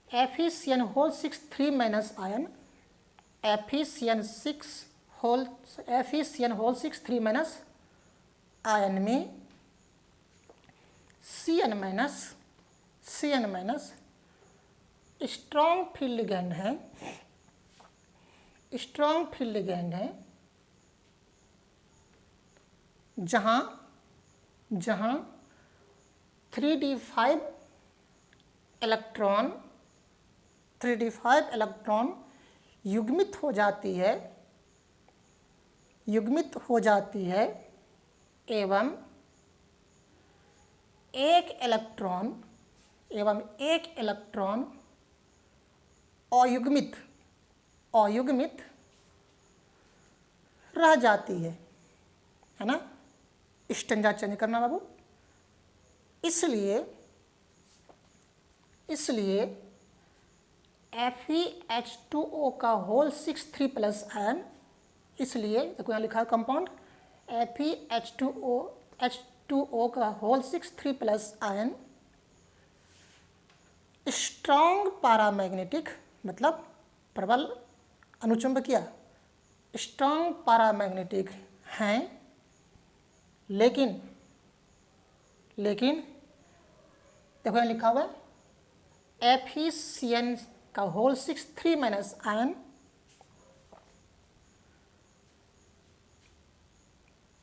FeCN whole 6 3- ion, FeCN whole 6 3- ion में CN- स्ट्रॉन्ग फील्ड लिगैंड है, स्ट्रॉन्ग फील्ड लिगैंड है, जहां 3d5 इलेक्ट्रॉन युग्मित हो जाती है, एवं एक इलेक्ट्रॉन अयुग्मित रह जाती है ना। स्टेंजा चेंज करना बाबू। इसलिए FeH2O का होल 6 3+ आयन, इसलिए देखो यहाँ लिखा है कंपाउंड FeH2O का होल 6 3+ आयन स्ट्रॉन्ग पैरामैग्नेटिक, मतलब प्रबल अनुचुंबकीय, स्ट्रॉन्ग पैरामैग्नेटिक हैं, लेकिन देखो यहाँ लिखा हुआ है FeCN का whole 6 3- ion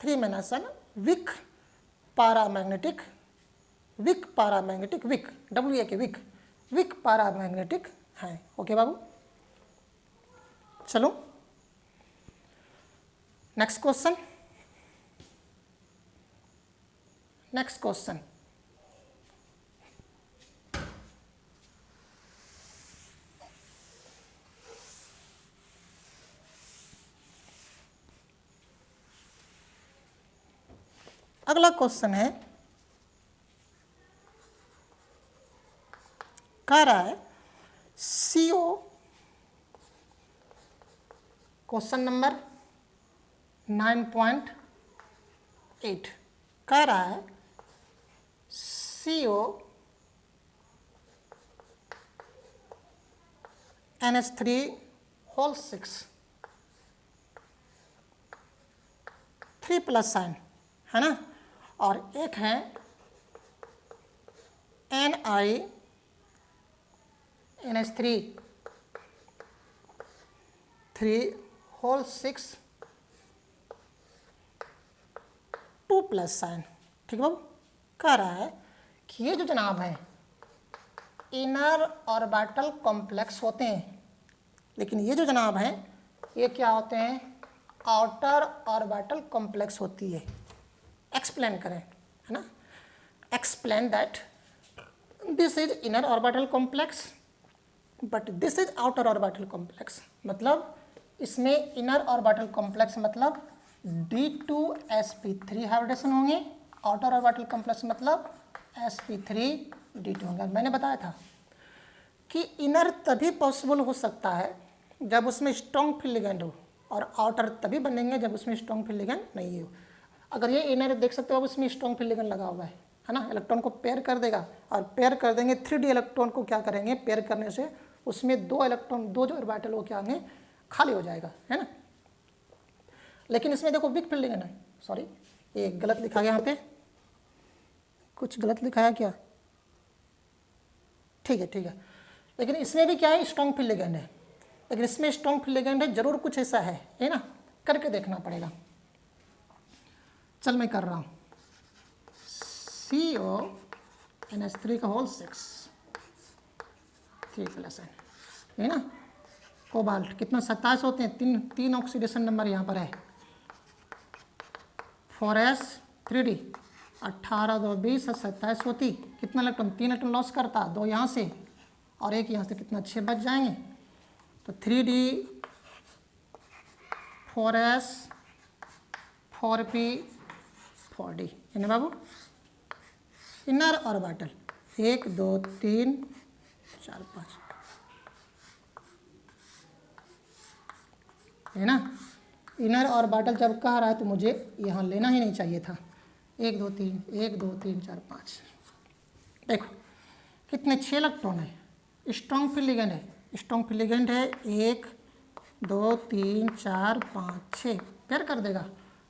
3- weak paramagnetic, weak paramagnetic हैं। ओके बाबू, चलो नेक्स्ट क्वेश्चन। अगला क्वेश्चन है, कह रहा है CO, क्वेश्चन नंबर 9.8, कह रहा है CO NH3 होल 6 3+ आयन, है ना, और एक है NH3 होल 6 2+ आयन, ठीक है बाबू। कह रहा है कि ये जो जनाब है इनर ऑर्बिटल कॉम्प्लेक्स होते हैं, लेकिन ये जो जनाब है ये क्या होते हैं, आउटर ऑर्बिटल कॉम्प्लेक्स होती है। एक्सप्लेन करें, है ना, explain that this is inner orbital complex but this is outer orbital complex. मतलब इसमें इनर ऑर्बिटल कॉम्प्लेक्स मतलब D2sp3 हाइब्रिडेशन होंगे, आउटर ऑर्बिटल कॉम्प्लेक्स मतलब sp3d2 होंगे। मैंने बताया था कि इनर तभी पॉसिबल हो सकता है जब उसमें स्ट्रॉन्ग फील्ड लिगैंड हो, और आउटर तभी बनेंगे जब उसमें स्ट्रॉन्ग फील्ड लिगैंड नहीं हो। अगर ये इनर देख सकते हो अब उसमें स्ट्रॉन्ग फील्ड लिगैंड लगा हुआ है ना, इलेक्ट्रॉन को पेयर कर देगा, और पेयर कर देंगे 3D इलेक्ट्रॉन को क्या करेंगे, पेयर करने से उसमें दो जो ऑर्बिटल वो क्या होंगे, खाली हो जाएगा, है ना। लेकिन इसमें देखो वीक फील्ड लिगैंड है, सॉरी ये गलत लिखा गया, यहाँ पे कुछ गलत लिखा है क्या, ठीक है, लेकिन इसमें भी क्या है, स्ट्रॉन्ग फील्ड लिगैंड है। लेकिन इसमें स्ट्रॉन्ग फील्ड लिगेंड है, जरूर कुछ ऐसा है ना, करके देखना पड़ेगा। चल मैं कर रहा हूँ। CONH3 का होल 6 3+N है ना। कोबाल्ट कितना 27 होते हैं, तीन ऑक्सीडेशन नंबर यहाँ पर है। 4s3d 18 2 20 27 होती, कितना इलेक्ट्रॉन, 3 इलेक्ट्रॉन लॉस करता, 2 यहाँ से और 1 यहाँ से, कितना 6 बच जाएंगे। तो 3d 4s 4p 4d है ना बाबू। इनर ऑर्बिटल 1 2 3 4 5 है ना। इनर ऑर्बिटल जब कह रहा है तो मुझे यहाँ लेना ही नहीं चाहिए था। 1 2 3 1 2 3 4 5, देखो कितने 6 इलेक्ट्रॉन है। स्ट्रॉन्ग फील्ड लिगेंड है, स्ट्रॉन्ग फील्ड लिगेंड है 1 2 3 4 5 6, पेयर कर देगा।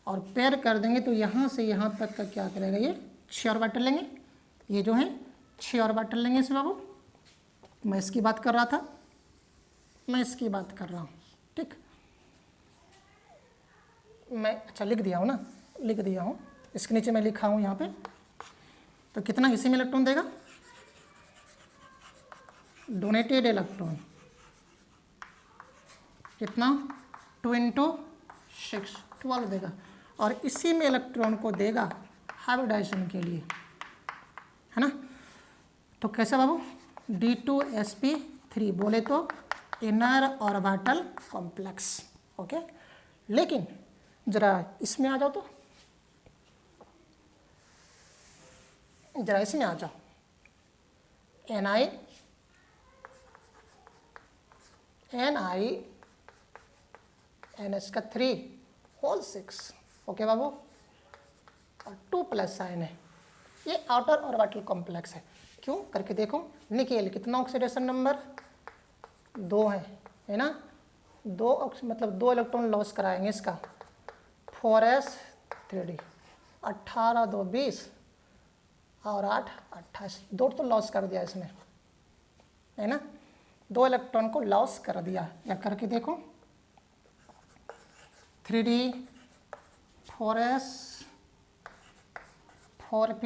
और पेयर कर देंगे तो यहाँ से यहाँ तक का क्या करेगा, ये 6 ऑर्बिटल लेंगे। ये जो है 6 ऑर्बिटल लेंगे इसमें बाबू। मैं इसकी बात कर रहा था, मैं इसकी बात कर रहा हूँ, ठीक। मैं अच्छा लिख दिया हूँ ना, लिख दिया हूँ, इसके नीचे मैं लिखा हूँ यहाँ पे। तो कितना इसी में इलेक्ट्रॉन देगा, डोनेटेड इलेक्ट्रॉन कितना 2 × 6 12 देगा। और इसी में इलेक्ट्रॉन को देगा हाइब्रिडाइजेशन के लिए, है ना। तो कैसे बाबू, D2sp3 बोले तो इनर ऑर्बिटल कॉम्प्लेक्स, ओके। लेकिन जरा इसमें आ जाओ, तो जरा इसमें आ जाओ, NH का 3 होल 6, ओके बाबू। और 2+ साइन है, ये आउटर ऑर्बिटल कॉम्प्लेक्स है। क्यों करके देखो, निकेल कितना ऑक्सीडेशन नंबर 2 है ना। 2 मतलब 2 इलेक्ट्रॉन लॉस कराएंगे इसका। 4s3d 18 2 20 और 8 28, 2 तो लॉस कर दिया इसने, है ना। 2 इलेक्ट्रॉन को लॉस कर दिया। या करके देखो, 3d 4s 4p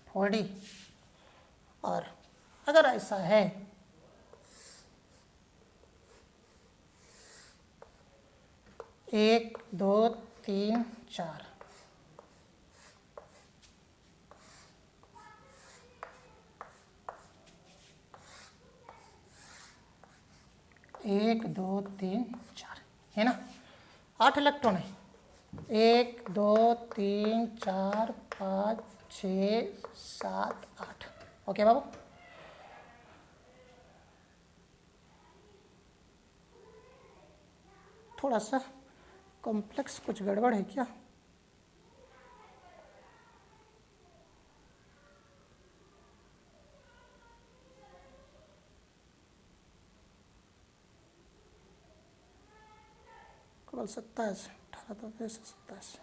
4d। और अगर ऐसा है 1 2 3 4, 1 2 3 4 है ना। 8 इलेक्ट्रॉन है, 1 2 3 4 5 6 7 8, ओके बाबू। थोड़ा सा कॉम्प्लेक्स कुछ गड़बड़ है क्या, केवल 27 18 तो 27।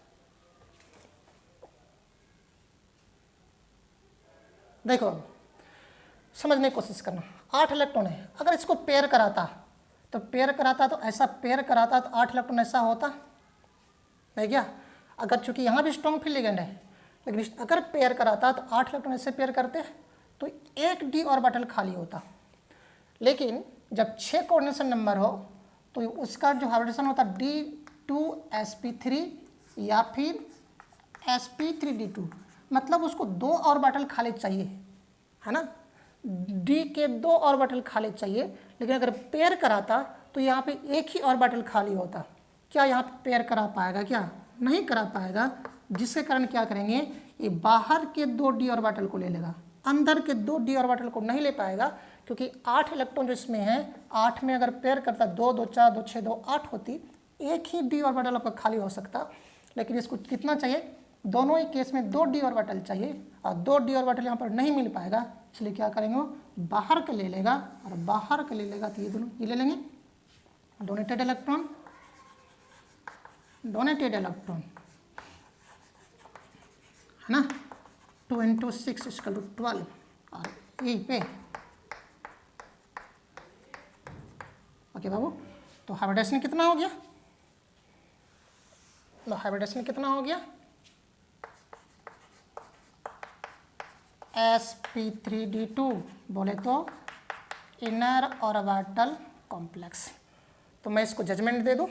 देखो समझने की कोशिश करना, 8 इलेक्ट्रॉन है। अगर इसको पेयर कराता तो ऐसा पेयर कराता तो 8 इलेक्ट्रॉन ऐसा होता है क्या। अगर चूंकि यहाँ भी स्ट्रॉन्ग फील्ड लिगेंड है, लेकिन अगर पेयर कराता तो 8 इलेक्ट्रॉन ऐसे पेयर करते तो एक d ऑर्बिटल खाली होता। लेकिन जब 6 कोऑर्डिनेशन नंबर हो तो उसका जो हाइब्रिडेशन होता D2sp3 या फिर sp3d2, मतलब उसको 2 ऑर्बिटल खाली चाहिए, है ना। d के 2 ऑर्बिटल खाली चाहिए। लेकिन अगर पेयर कराता तो यहाँ पे एक ही ऑर्बिटल खाली होता। क्या यहाँ पे पेयर करा पाएगा, क्या नहीं करा पाएगा। जिसके कारण क्या करेंगे, ये बाहर के 2 d ऑर्बिटल को ले लेगा, अंदर के 2 d ऑर्बिटल को नहीं ले पाएगा। क्योंकि 8 इलेक्ट्रॉन जो इसमें है, 8 में अगर पेयर करता 2 2 4 2 6 2 8 होती, एक ही d ऑर्बिटल आपका खाली हो सकता। लेकिन इसको कितना चाहिए, दोनों ही केस में 2 d ऑर्बिटल चाहिए, और 2 d ऑर्बिटल यहाँ पर नहीं मिल पाएगा। इसलिए क्या करेंगे, वो बाहर का ले लेगा, और बाहर का ले लेगा तो ये दोनों ये ले लेंगे, डोनेटेड इलेक्ट्रॉन है ना। 2 × 6 = 12 और यहीं पे ओके बाबू, तो हाइब्रिडाइजेशन कितना हो गया? हाइब्रिडाइजेशन कितना हो गया? sp3d2 बोले तो इनर ऑर्बिटल कॉम्प्लेक्स। तो मैं इसको जजमेंट दे दूँ,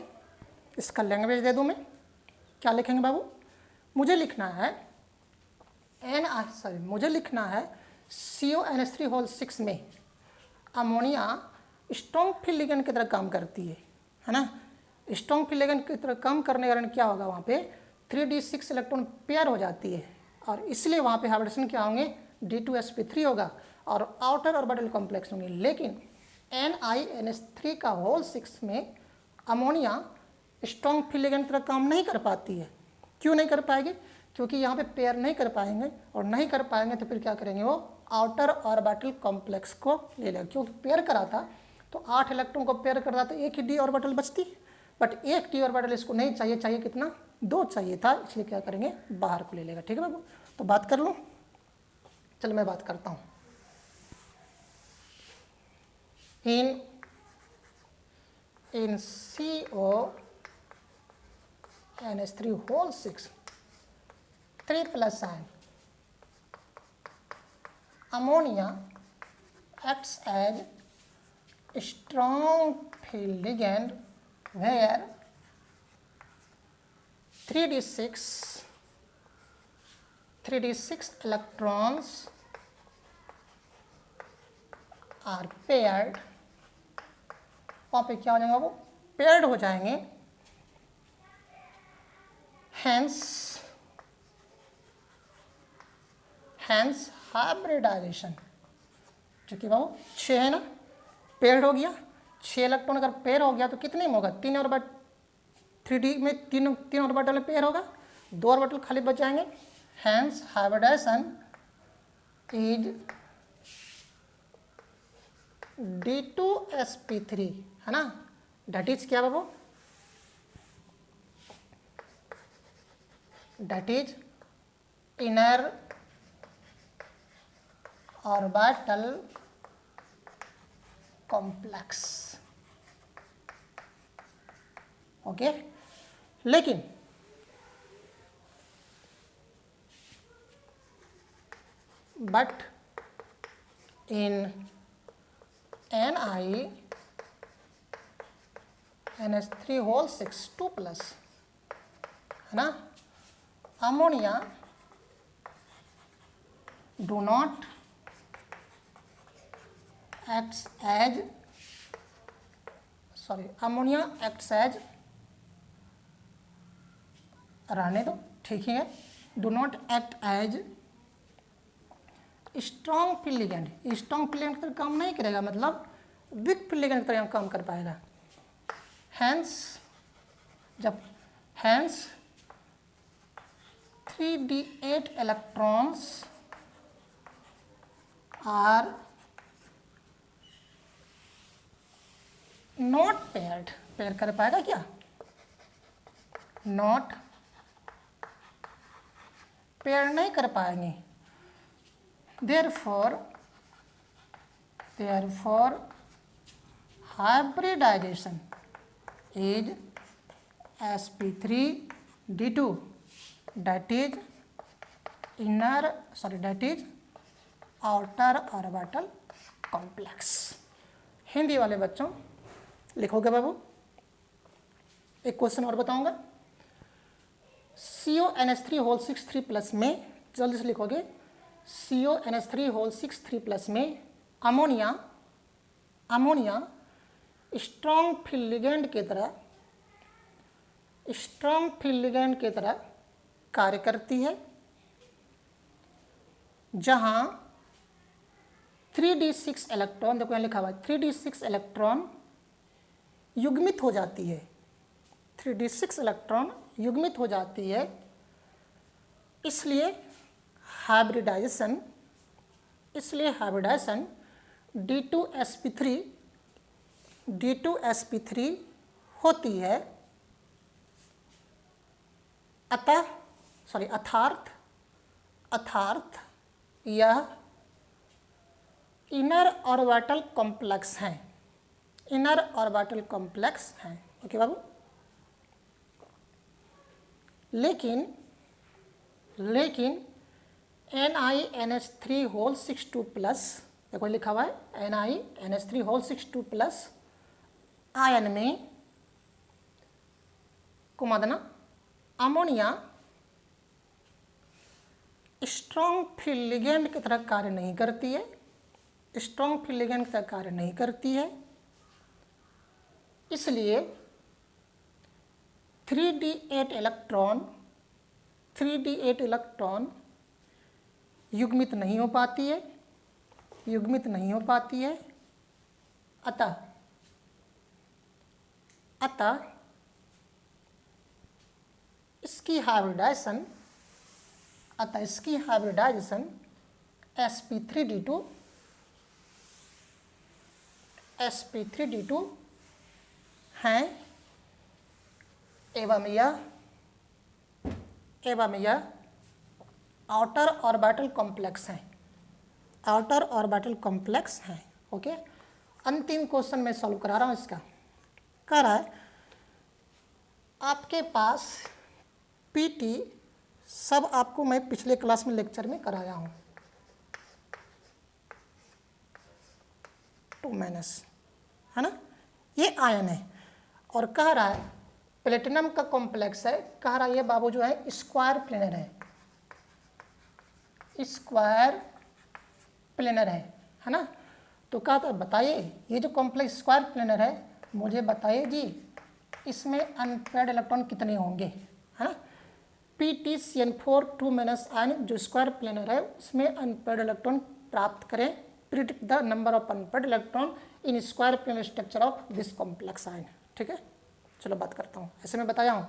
इसका लैंग्वेज दे दूँ मैं, क्या लिखेंगे बाबू? मुझे लिखना है मुझे लिखना है CONH3 में अमोनिया स्ट्रॉन्ग फील्ड लिगेंड की तरह काम करती है ना। स्ट्रॉन्ग फील्ड लिगेंड की तरह काम करने के कारण क्या होगा, वहाँ पे 3d6 इलेक्ट्रॉन पेयर हो जाती है और इसलिए वहाँ पे हाइब्रिडेशन क्या होंगे, D2sp3 होगा और आउटर ऑर्बिटल कॉम्प्लेक्स होंगे। लेकिन NiNH3 का होल 6 में अमोनिया स्ट्रॉन्ग फील्ड लिगेंड की तरह काम नहीं कर पाती है। क्यों नहीं कर पाएगी? क्योंकि यहाँ पे पेयर नहीं कर पाएंगे और नहीं कर पाएंगे तो फिर क्या करेंगे, वो आउटर ऑर्बिटल कॉम्प्लेक्स को ले लेगा। क्योंकि पेयर करा था तो 8 इलेक्ट्रॉन को पेयर करता तो एक ही डी ऑर्बिटल बचती, बट एक डी ऑर्बिटल इसको नहीं चाहिए, चाहिए कितना, 2 चाहिए था, इसलिए क्या करेंगे, बाहर को ले लेगा। ठीक है बाबू, तो बात कर लूँ, चलो मैं बात करता हूँ। इन CONH3 whole 6 3+ ion ammonia acts as strong field ligand where 3d6 electrons are paired। वहाँ पे क्या हो जाएगा, वो पेयर्ड हो जाएंगे। हेंस हाइब्रिडाइजेशन, क्योंकि बाबू 6 है ना, पेयर्ड हो गया, 6 इलेक्ट्रॉन अगर पेयर हो गया तो कितने में होगा, 3 ऑर्बिटल 3D में 3 ऑर्बिटल में पेयर होगा, 2 ऑर्बिटल खाली बच जाएंगे। हेंस हाइब्रिडाइजेशन इज D2sp3 है ना, डेट इज क्या बाबू, that is inner orbital complex. Okay, लेकिन बट इन NiNH3 होल 6 2+ है ना, ammonia do not acts as ammonia acts as, रहने दो ठीक है, do not act as strong field ligand. Strong field ligand की तरह काम नहीं करेगा, मतलब वीक फील्ड लिगेंड की तरह काम कर पाएगा। हेंस जब 3d8 electrons are not paired, pair कर पाएगा क्या, नॉट पेयर नहीं कर पाएंगे। Therefore hybridization is sp3d2, that is outer orbital complex। Hindi वाले बच्चों लिखोगे बाबू, एक क्वेश्चन और बताऊंगा। CONH3 होल 6 3+ में जल्दी से लिखोगे, CONH3 होल 6 3+ में अमोनिया स्ट्रॉन्ग फील्ड लिगेंड की तरह कार्य करती है, जहां 3d6 इलेक्ट्रॉन, देखो यहाँ लिखा हुआ है 3d6 इलेक्ट्रॉन युग्मित हो जाती है, 3d6 इलेक्ट्रॉन युग्मित हो जाती है, इसलिए हाइब्रिडाइजेशन D2sp3 होती है। अर्थात यह इनर ऑर्बिटल कॉम्प्लेक्स हैं, इनर ऑर्बिटल कॉम्प्लेक्स हैं। ओके बाबू। लेकिन NiNH3 होल 6 प्लस, देखो लिखा हुआ है NiNH3 होल 6 प्लस आयन में घुमा देना अमोनिया स्ट्रॉन्ग फील्ड लिगेंड की तरह कार्य नहीं करती है, स्ट्रॉन्ग फील्ड लिगेंड की तरह कार्य नहीं करती है, इसलिए 3d8 इलेक्ट्रॉन युग्मित नहीं हो पाती है, अतः इसकी हाइब्रिडाइजेशन sp3d2 हैं एवं यह आउटर ऑर्बिटल कॉम्प्लेक्स हैं। ओके, अंतिम क्वेश्चन मैं सॉल्व करा रहा हूँ इसका। कह रहा है आपके पास पीटी सब आपको मैं पिछले क्लास में लेक्चर में कराया हूँ 2- है ना, ये आयन है और कह रहा है प्लेटिनम का कॉम्प्लेक्स है, कह रहा है ये बाबू जो है स्क्वायर प्लेनर है ना। तो कहा था बताइए ये जो कॉम्प्लेक्स स्क्वायर प्लेनर है, मुझे बताइए जी इसमें अनपेयर्ड इलेक्ट्रॉन कितने होंगे, है ना। PtCN4 2- आयन जो स्क्वायर प्लेनर है उसमें अनपेयर्ड इलेक्ट्रॉन प्राप्त करें, predict the number of unpaired electron in square planar structure of this complex ion. ठीक है, चलो बात करता हूँ। ऐसे मैं बताया हूँ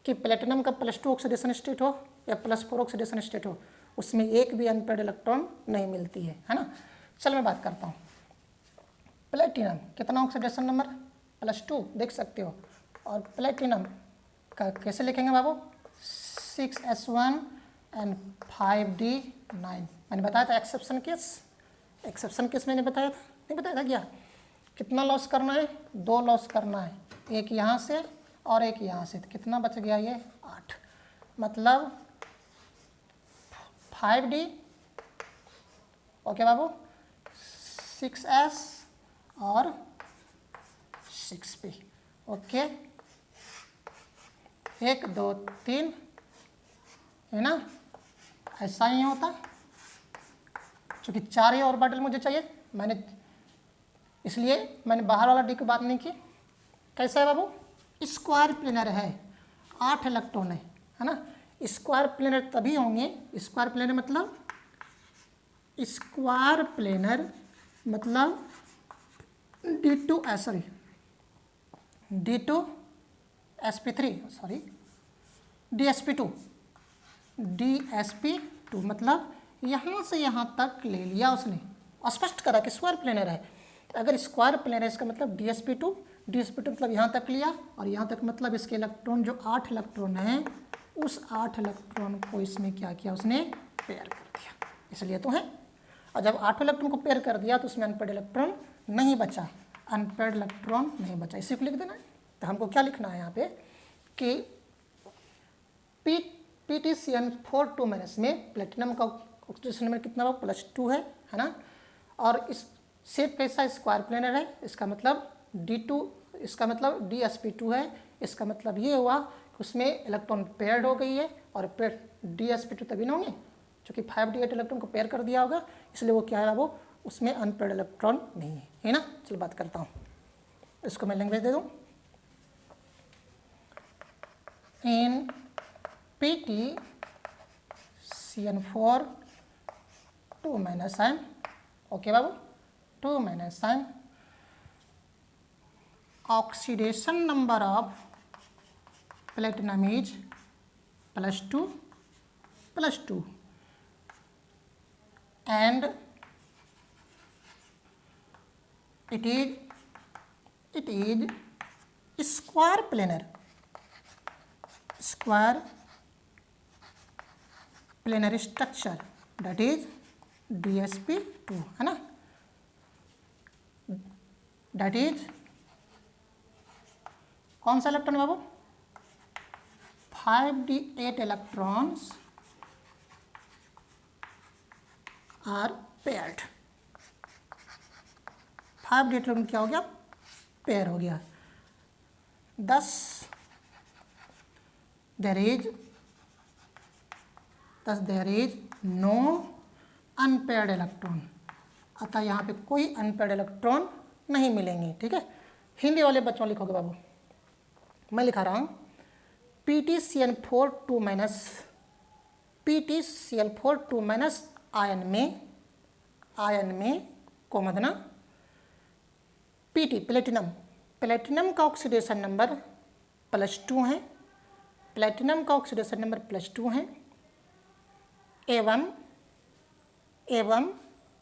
कि प्लेटिनम का +2 ऑक्सीडेशन स्टेट हो या +4 ऑक्सीडेशन स्टेट हो, उसमें एक भी अनपेयर्ड इलेक्ट्रॉन नहीं मिलती है ना। चल मैं बात करता हूँ। प्लेटिनम कितना ऑक्सीडेशन नंबर +2 देख सकते हो, और प्लेटिनम का कैसे लिखेंगे बाबू 6s1 and 5d9। मैंने बताया था एक्सेप्शन केस मैंने बताया था, नहीं बताया था क्या। कितना लॉस करना है, 2 लॉस करना है, एक यहाँ से और एक यहाँ से, तो कितना बच गया ये 8, मतलब 5d। ओके बाबू, 6s और 6p। ओके 1 2 3 है ना, ऐसा ही होता। चूँकि 4 ही ऑर्बिटल मुझे चाहिए, इसलिए मैंने बाहर वाला डी की बात नहीं की। कैसा है बाबू, स्क्वायर प्लेनर है, 8 इलेक्ट्रॉन है ना। स्क्वायर प्लेनर तभी होंगे, स्क्वायर प्लेनर मतलब DsP2 मतलब यहाँ से यहाँ तक ले लिया उसने, स्पष्ट करा कि स्क्वायर प्लेनर है। अगर स्क्वायर प्लेनर है इसका मतलब DsP2 मतलब यहाँ तक लिया, और यहाँ तक मतलब इसके इलेक्ट्रॉन जो 8 इलेक्ट्रॉन हैं उस 8 इलेक्ट्रॉन को इसमें क्या किया उसने पेयर कर दिया, इसलिए तो है। और जब 8 इलेक्ट्रॉन को पेयर कर दिया तो उसमें अनपेयर्ड इलेक्ट्रॉन नहीं बचा, इसी को लिख देना है। तो हमको क्या लिखना है यहाँ पे कि PtCN4 2- में प्लेटिनम का ऑक्सीडेशन नंबर कितना हुआ +2 है ना। और इस शेप कैसा स्क्वायर प्लेनर है, इसका मतलब D2, इसका मतलब DsP2 है। इसका मतलब ये हुआ कि उसमें इलेक्ट्रॉन पेयर्ड हो गई है, और पेयर DsP2 तभी ना होंगे क्योंकि 5d8 इलेक्ट्रॉन को पेयर कर दिया होगा, इसलिए वो क्या है वो उसमें अनपेयर्ड इलेक्ट्रॉन नहीं है ना। चलो बात करता हूँ, इसको मैं लैंग्वेज दे दूँ। इन PtCN4 2- ion, okay Babu 2- ion, oxidation number of platinum is +2 and it is square planar structure, that is DsP2 है ना, that is कौन सा इलेक्ट्रॉन बाबू? 5d8 electrons are paired. 5d8 electron क्या हो गया? पेयर हो गया। thus there is no unpaired electron. अतः यहाँ पे कोई अनपेयर्ड इलेक्ट्रॉन नहीं मिलेंगे। ठीक है, हिंदी वाले बच्चों लिखोगे बाबू, मैं लिखा रहा हूँ PtCl4 2 माइनस आयन में को मदना Pt प्लेटिनम का ऑक्सीडेशन नंबर +2 है, प्लेटिनम का ऑक्सीडेशन नंबर +2 है, एवं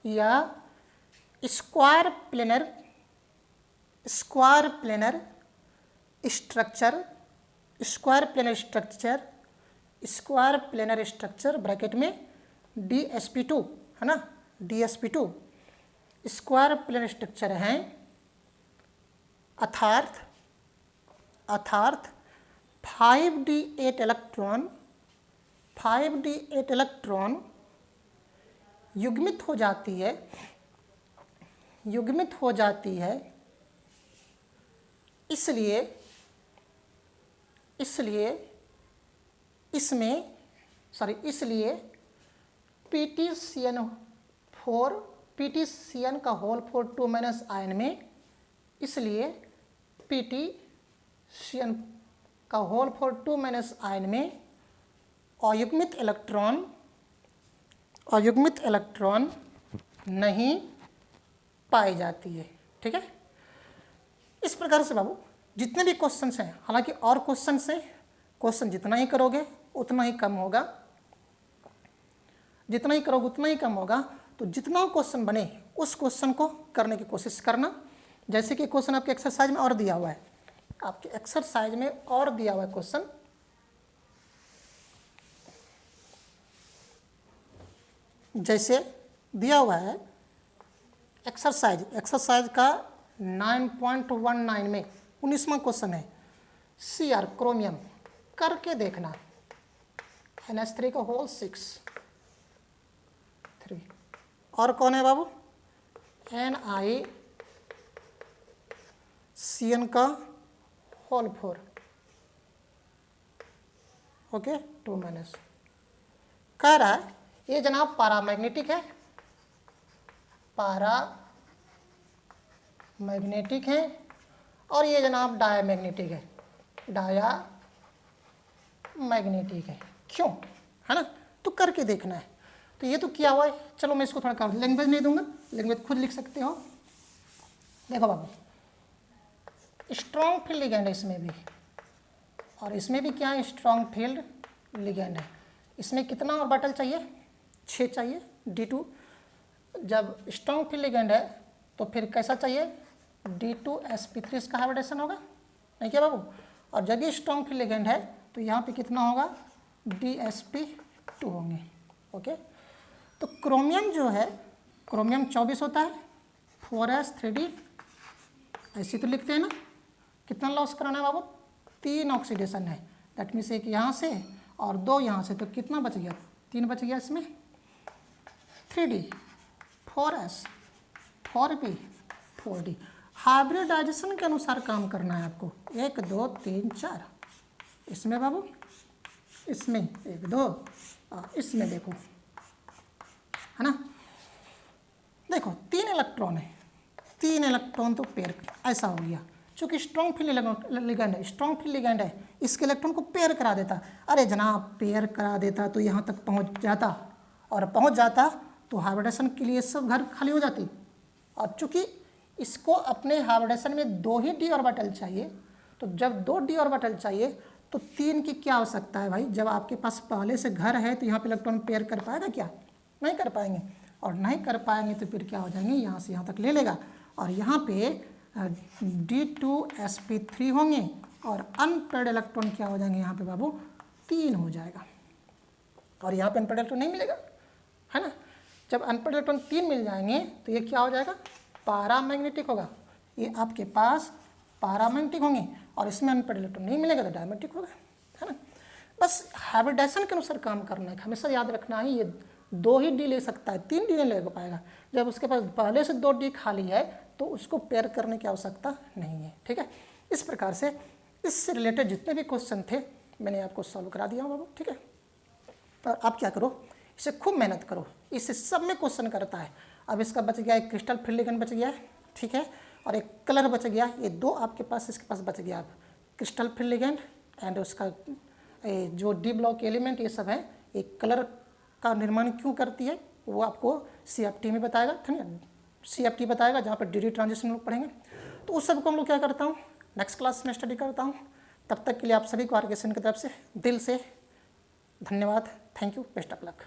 या स्क्वायर प्लेनर स्ट्रक्चर ब्रैकेट में DsP2 है ना, DsP2 स्क्वायर प्लेनर स्ट्रक्चर हैं, अर्थात 5d8 इलेक्ट्रॉन युग्मित हो जाती है, इसलिए PtCn का होल 2 माइनस आयन में, इसलिए PtCn का होल 2 माइनस आयन में अयुग्मित इलेक्ट्रॉन नहीं पाई जाती है। ठीक है, इस प्रकार से बाबू जितने भी क्वेश्चंस हैं, हालांकि और क्वेश्चंस हैं, क्वेश्चन जितना ही करोगे उतना ही कम होगा, जितना ही करोगे उतना ही कम होगा। तो जितना क्वेश्चन बने उस क्वेश्चन को करने की कोशिश करना। जैसे कि क्वेश्चन आपके एक्सरसाइज में और दिया हुआ है, आपके एक्सरसाइज में और दिया हुआ है क्वेश्चन, जैसे दिया हुआ है एक्सरसाइज का 9.19 में 19वां क्वेश्चन है, Cr क्रोमियम करके देखना, NH3 का होल 6 और कौन है बाबू? NiCN का होल 4 ओके 2 माइनस। कह रहा है ये जनाब पैरामैग्नेटिक है और ये जनाब डायामैग्नेटिक है। क्यों? है ना, तो करके देखना है। तो ये तो किया हुआ है, चलो मैं इसको थोड़ा लैंग्वेज नहीं दूंगा, लैंग्वेज खुद लिख सकते हो। देखो बाबू, स्ट्रॉन्ग फील्ड लिगेंड है इसमें भी, और इसमें भी क्या है? स्ट्रॉन्ग फील्ड लिगेंड है। इसमें कितना ऑर्बिटल चाहिए? 6 चाहिए, D2। जब स्ट्रॉन्ग फील्ड लिगेंड है तो फिर कैसा चाहिए? D2sp3 इसका हाइब्रिडेशन होगा, नहीं क्या बाबू? और जब ये स्ट्रॉन्ग फील्ड लिगेंड है तो यहाँ पे कितना होगा? DsP2 होंगे। ओके, तो क्रोमियम जो है, क्रोमियम 24 होता है, 4s3d ऐसे तो लिखते हैं ना। कितना लॉस कराना है बाबू? 3 ऑक्सीडेशन है, दैट मीन्स एक यहाँ से और 2 यहाँ से, तो कितना बच गया? 3 बच गया इसमें। 3d 4s 4p 4d hybridisation के अनुसार काम करना है आपको। 1 2 3 4 इसमें बाबू, इसमें 1 2 और इसमें देखो, है ना। देखो 3 इलेक्ट्रॉन है, 3 इलेक्ट्रॉन तो पेयर ऐसा हो गया। चूँकि स्ट्रॉन्ग फील्ड लिगेंड है, इसके इलेक्ट्रॉन को पेयर करा देता। अरे जनाब पेयर करा देता तो यहाँ तक पहुँच जाता, और पहुँच जाता तो हाइब्रिडेशन के लिए सब घर खाली हो जाती। और चूँकि इसको अपने हाइब्रिडेशन में 2 ही d ऑर्बिटल चाहिए, तो जब 2 d ऑर्बिटल चाहिए तो 3 की क्या आवश्यकता है भाई? जब आपके पास पहले से घर है तो यहाँ पे इलेक्ट्रॉन पेयर कर पाएगा क्या? नहीं कर पाएंगे। और नहीं कर पाएंगे तो फिर क्या हो जाएंगे? यहाँ से यहाँ तक ले लेगा, और यहाँ पे D2sp3 होंगे, और अनपेयर्ड इलेक्ट्रॉन क्या हो जाएंगे यहाँ पे बाबू? 3 हो जाएगा, और यहाँ पे अनपेयर्ड इलेक्ट्रॉन नहीं मिलेगा, है ना। जब अनपेयर्ड इलेक्ट्रॉन 3 मिल जाएंगे तो ये क्या हो जाएगा? पैरामैग्नेटिक होगा। ये आपके पास पैरामेग्नेटिक होंगे और इसमेन अनपेड इलेक्ट्रॉन नहीं मिलेगा तो डायमेग्नेटिक होगा, है ना। बस हाइब्रिडाइजेशन के अनुसार काम करना है, हमेशा याद रखना है। ये 2 ही डी ले सकता है, 3 डी नहीं ले पाएगा। जब उसके पास पहले से 2 डी खाली है तो उसको पेयर करने की आवश्यकता नहीं है, ठीक है। इस प्रकार से इससे रिलेटेड जितने भी क्वेश्चन थे मैंने आपको सॉल्व करा दिया बाबू, ठीक है। और आप क्या करो, इसे खूब मेहनत करो, इससे सब में क्वेश्चन करता है। अब इसका बच गया एक क्रिस्टल फील्ड लिगेंड बच गया है, ठीक है, और एक कलर बच गया। ये 2 आपके पास इसके पास बच गया। अब क्रिस्टल फील्ड लिगेंड एंड उसका जो डी ब्लॉक एलिमेंट ये सब है, एक कलर का निर्माण क्यों करती है वो आपको CFT में बताएगा, ठीक है। CFT बताएगा जहाँ पर DD ट्रांजिशन लोग पढ़ेंगे। तो उस सब को हम लोग क्या करता हूँ नेक्स्ट क्लास में स्टडी करता हूँ। तब तक के लिए आप सभी को आर्गेशन की तरफ से दिल से धन्यवाद। Thank you, best of luck.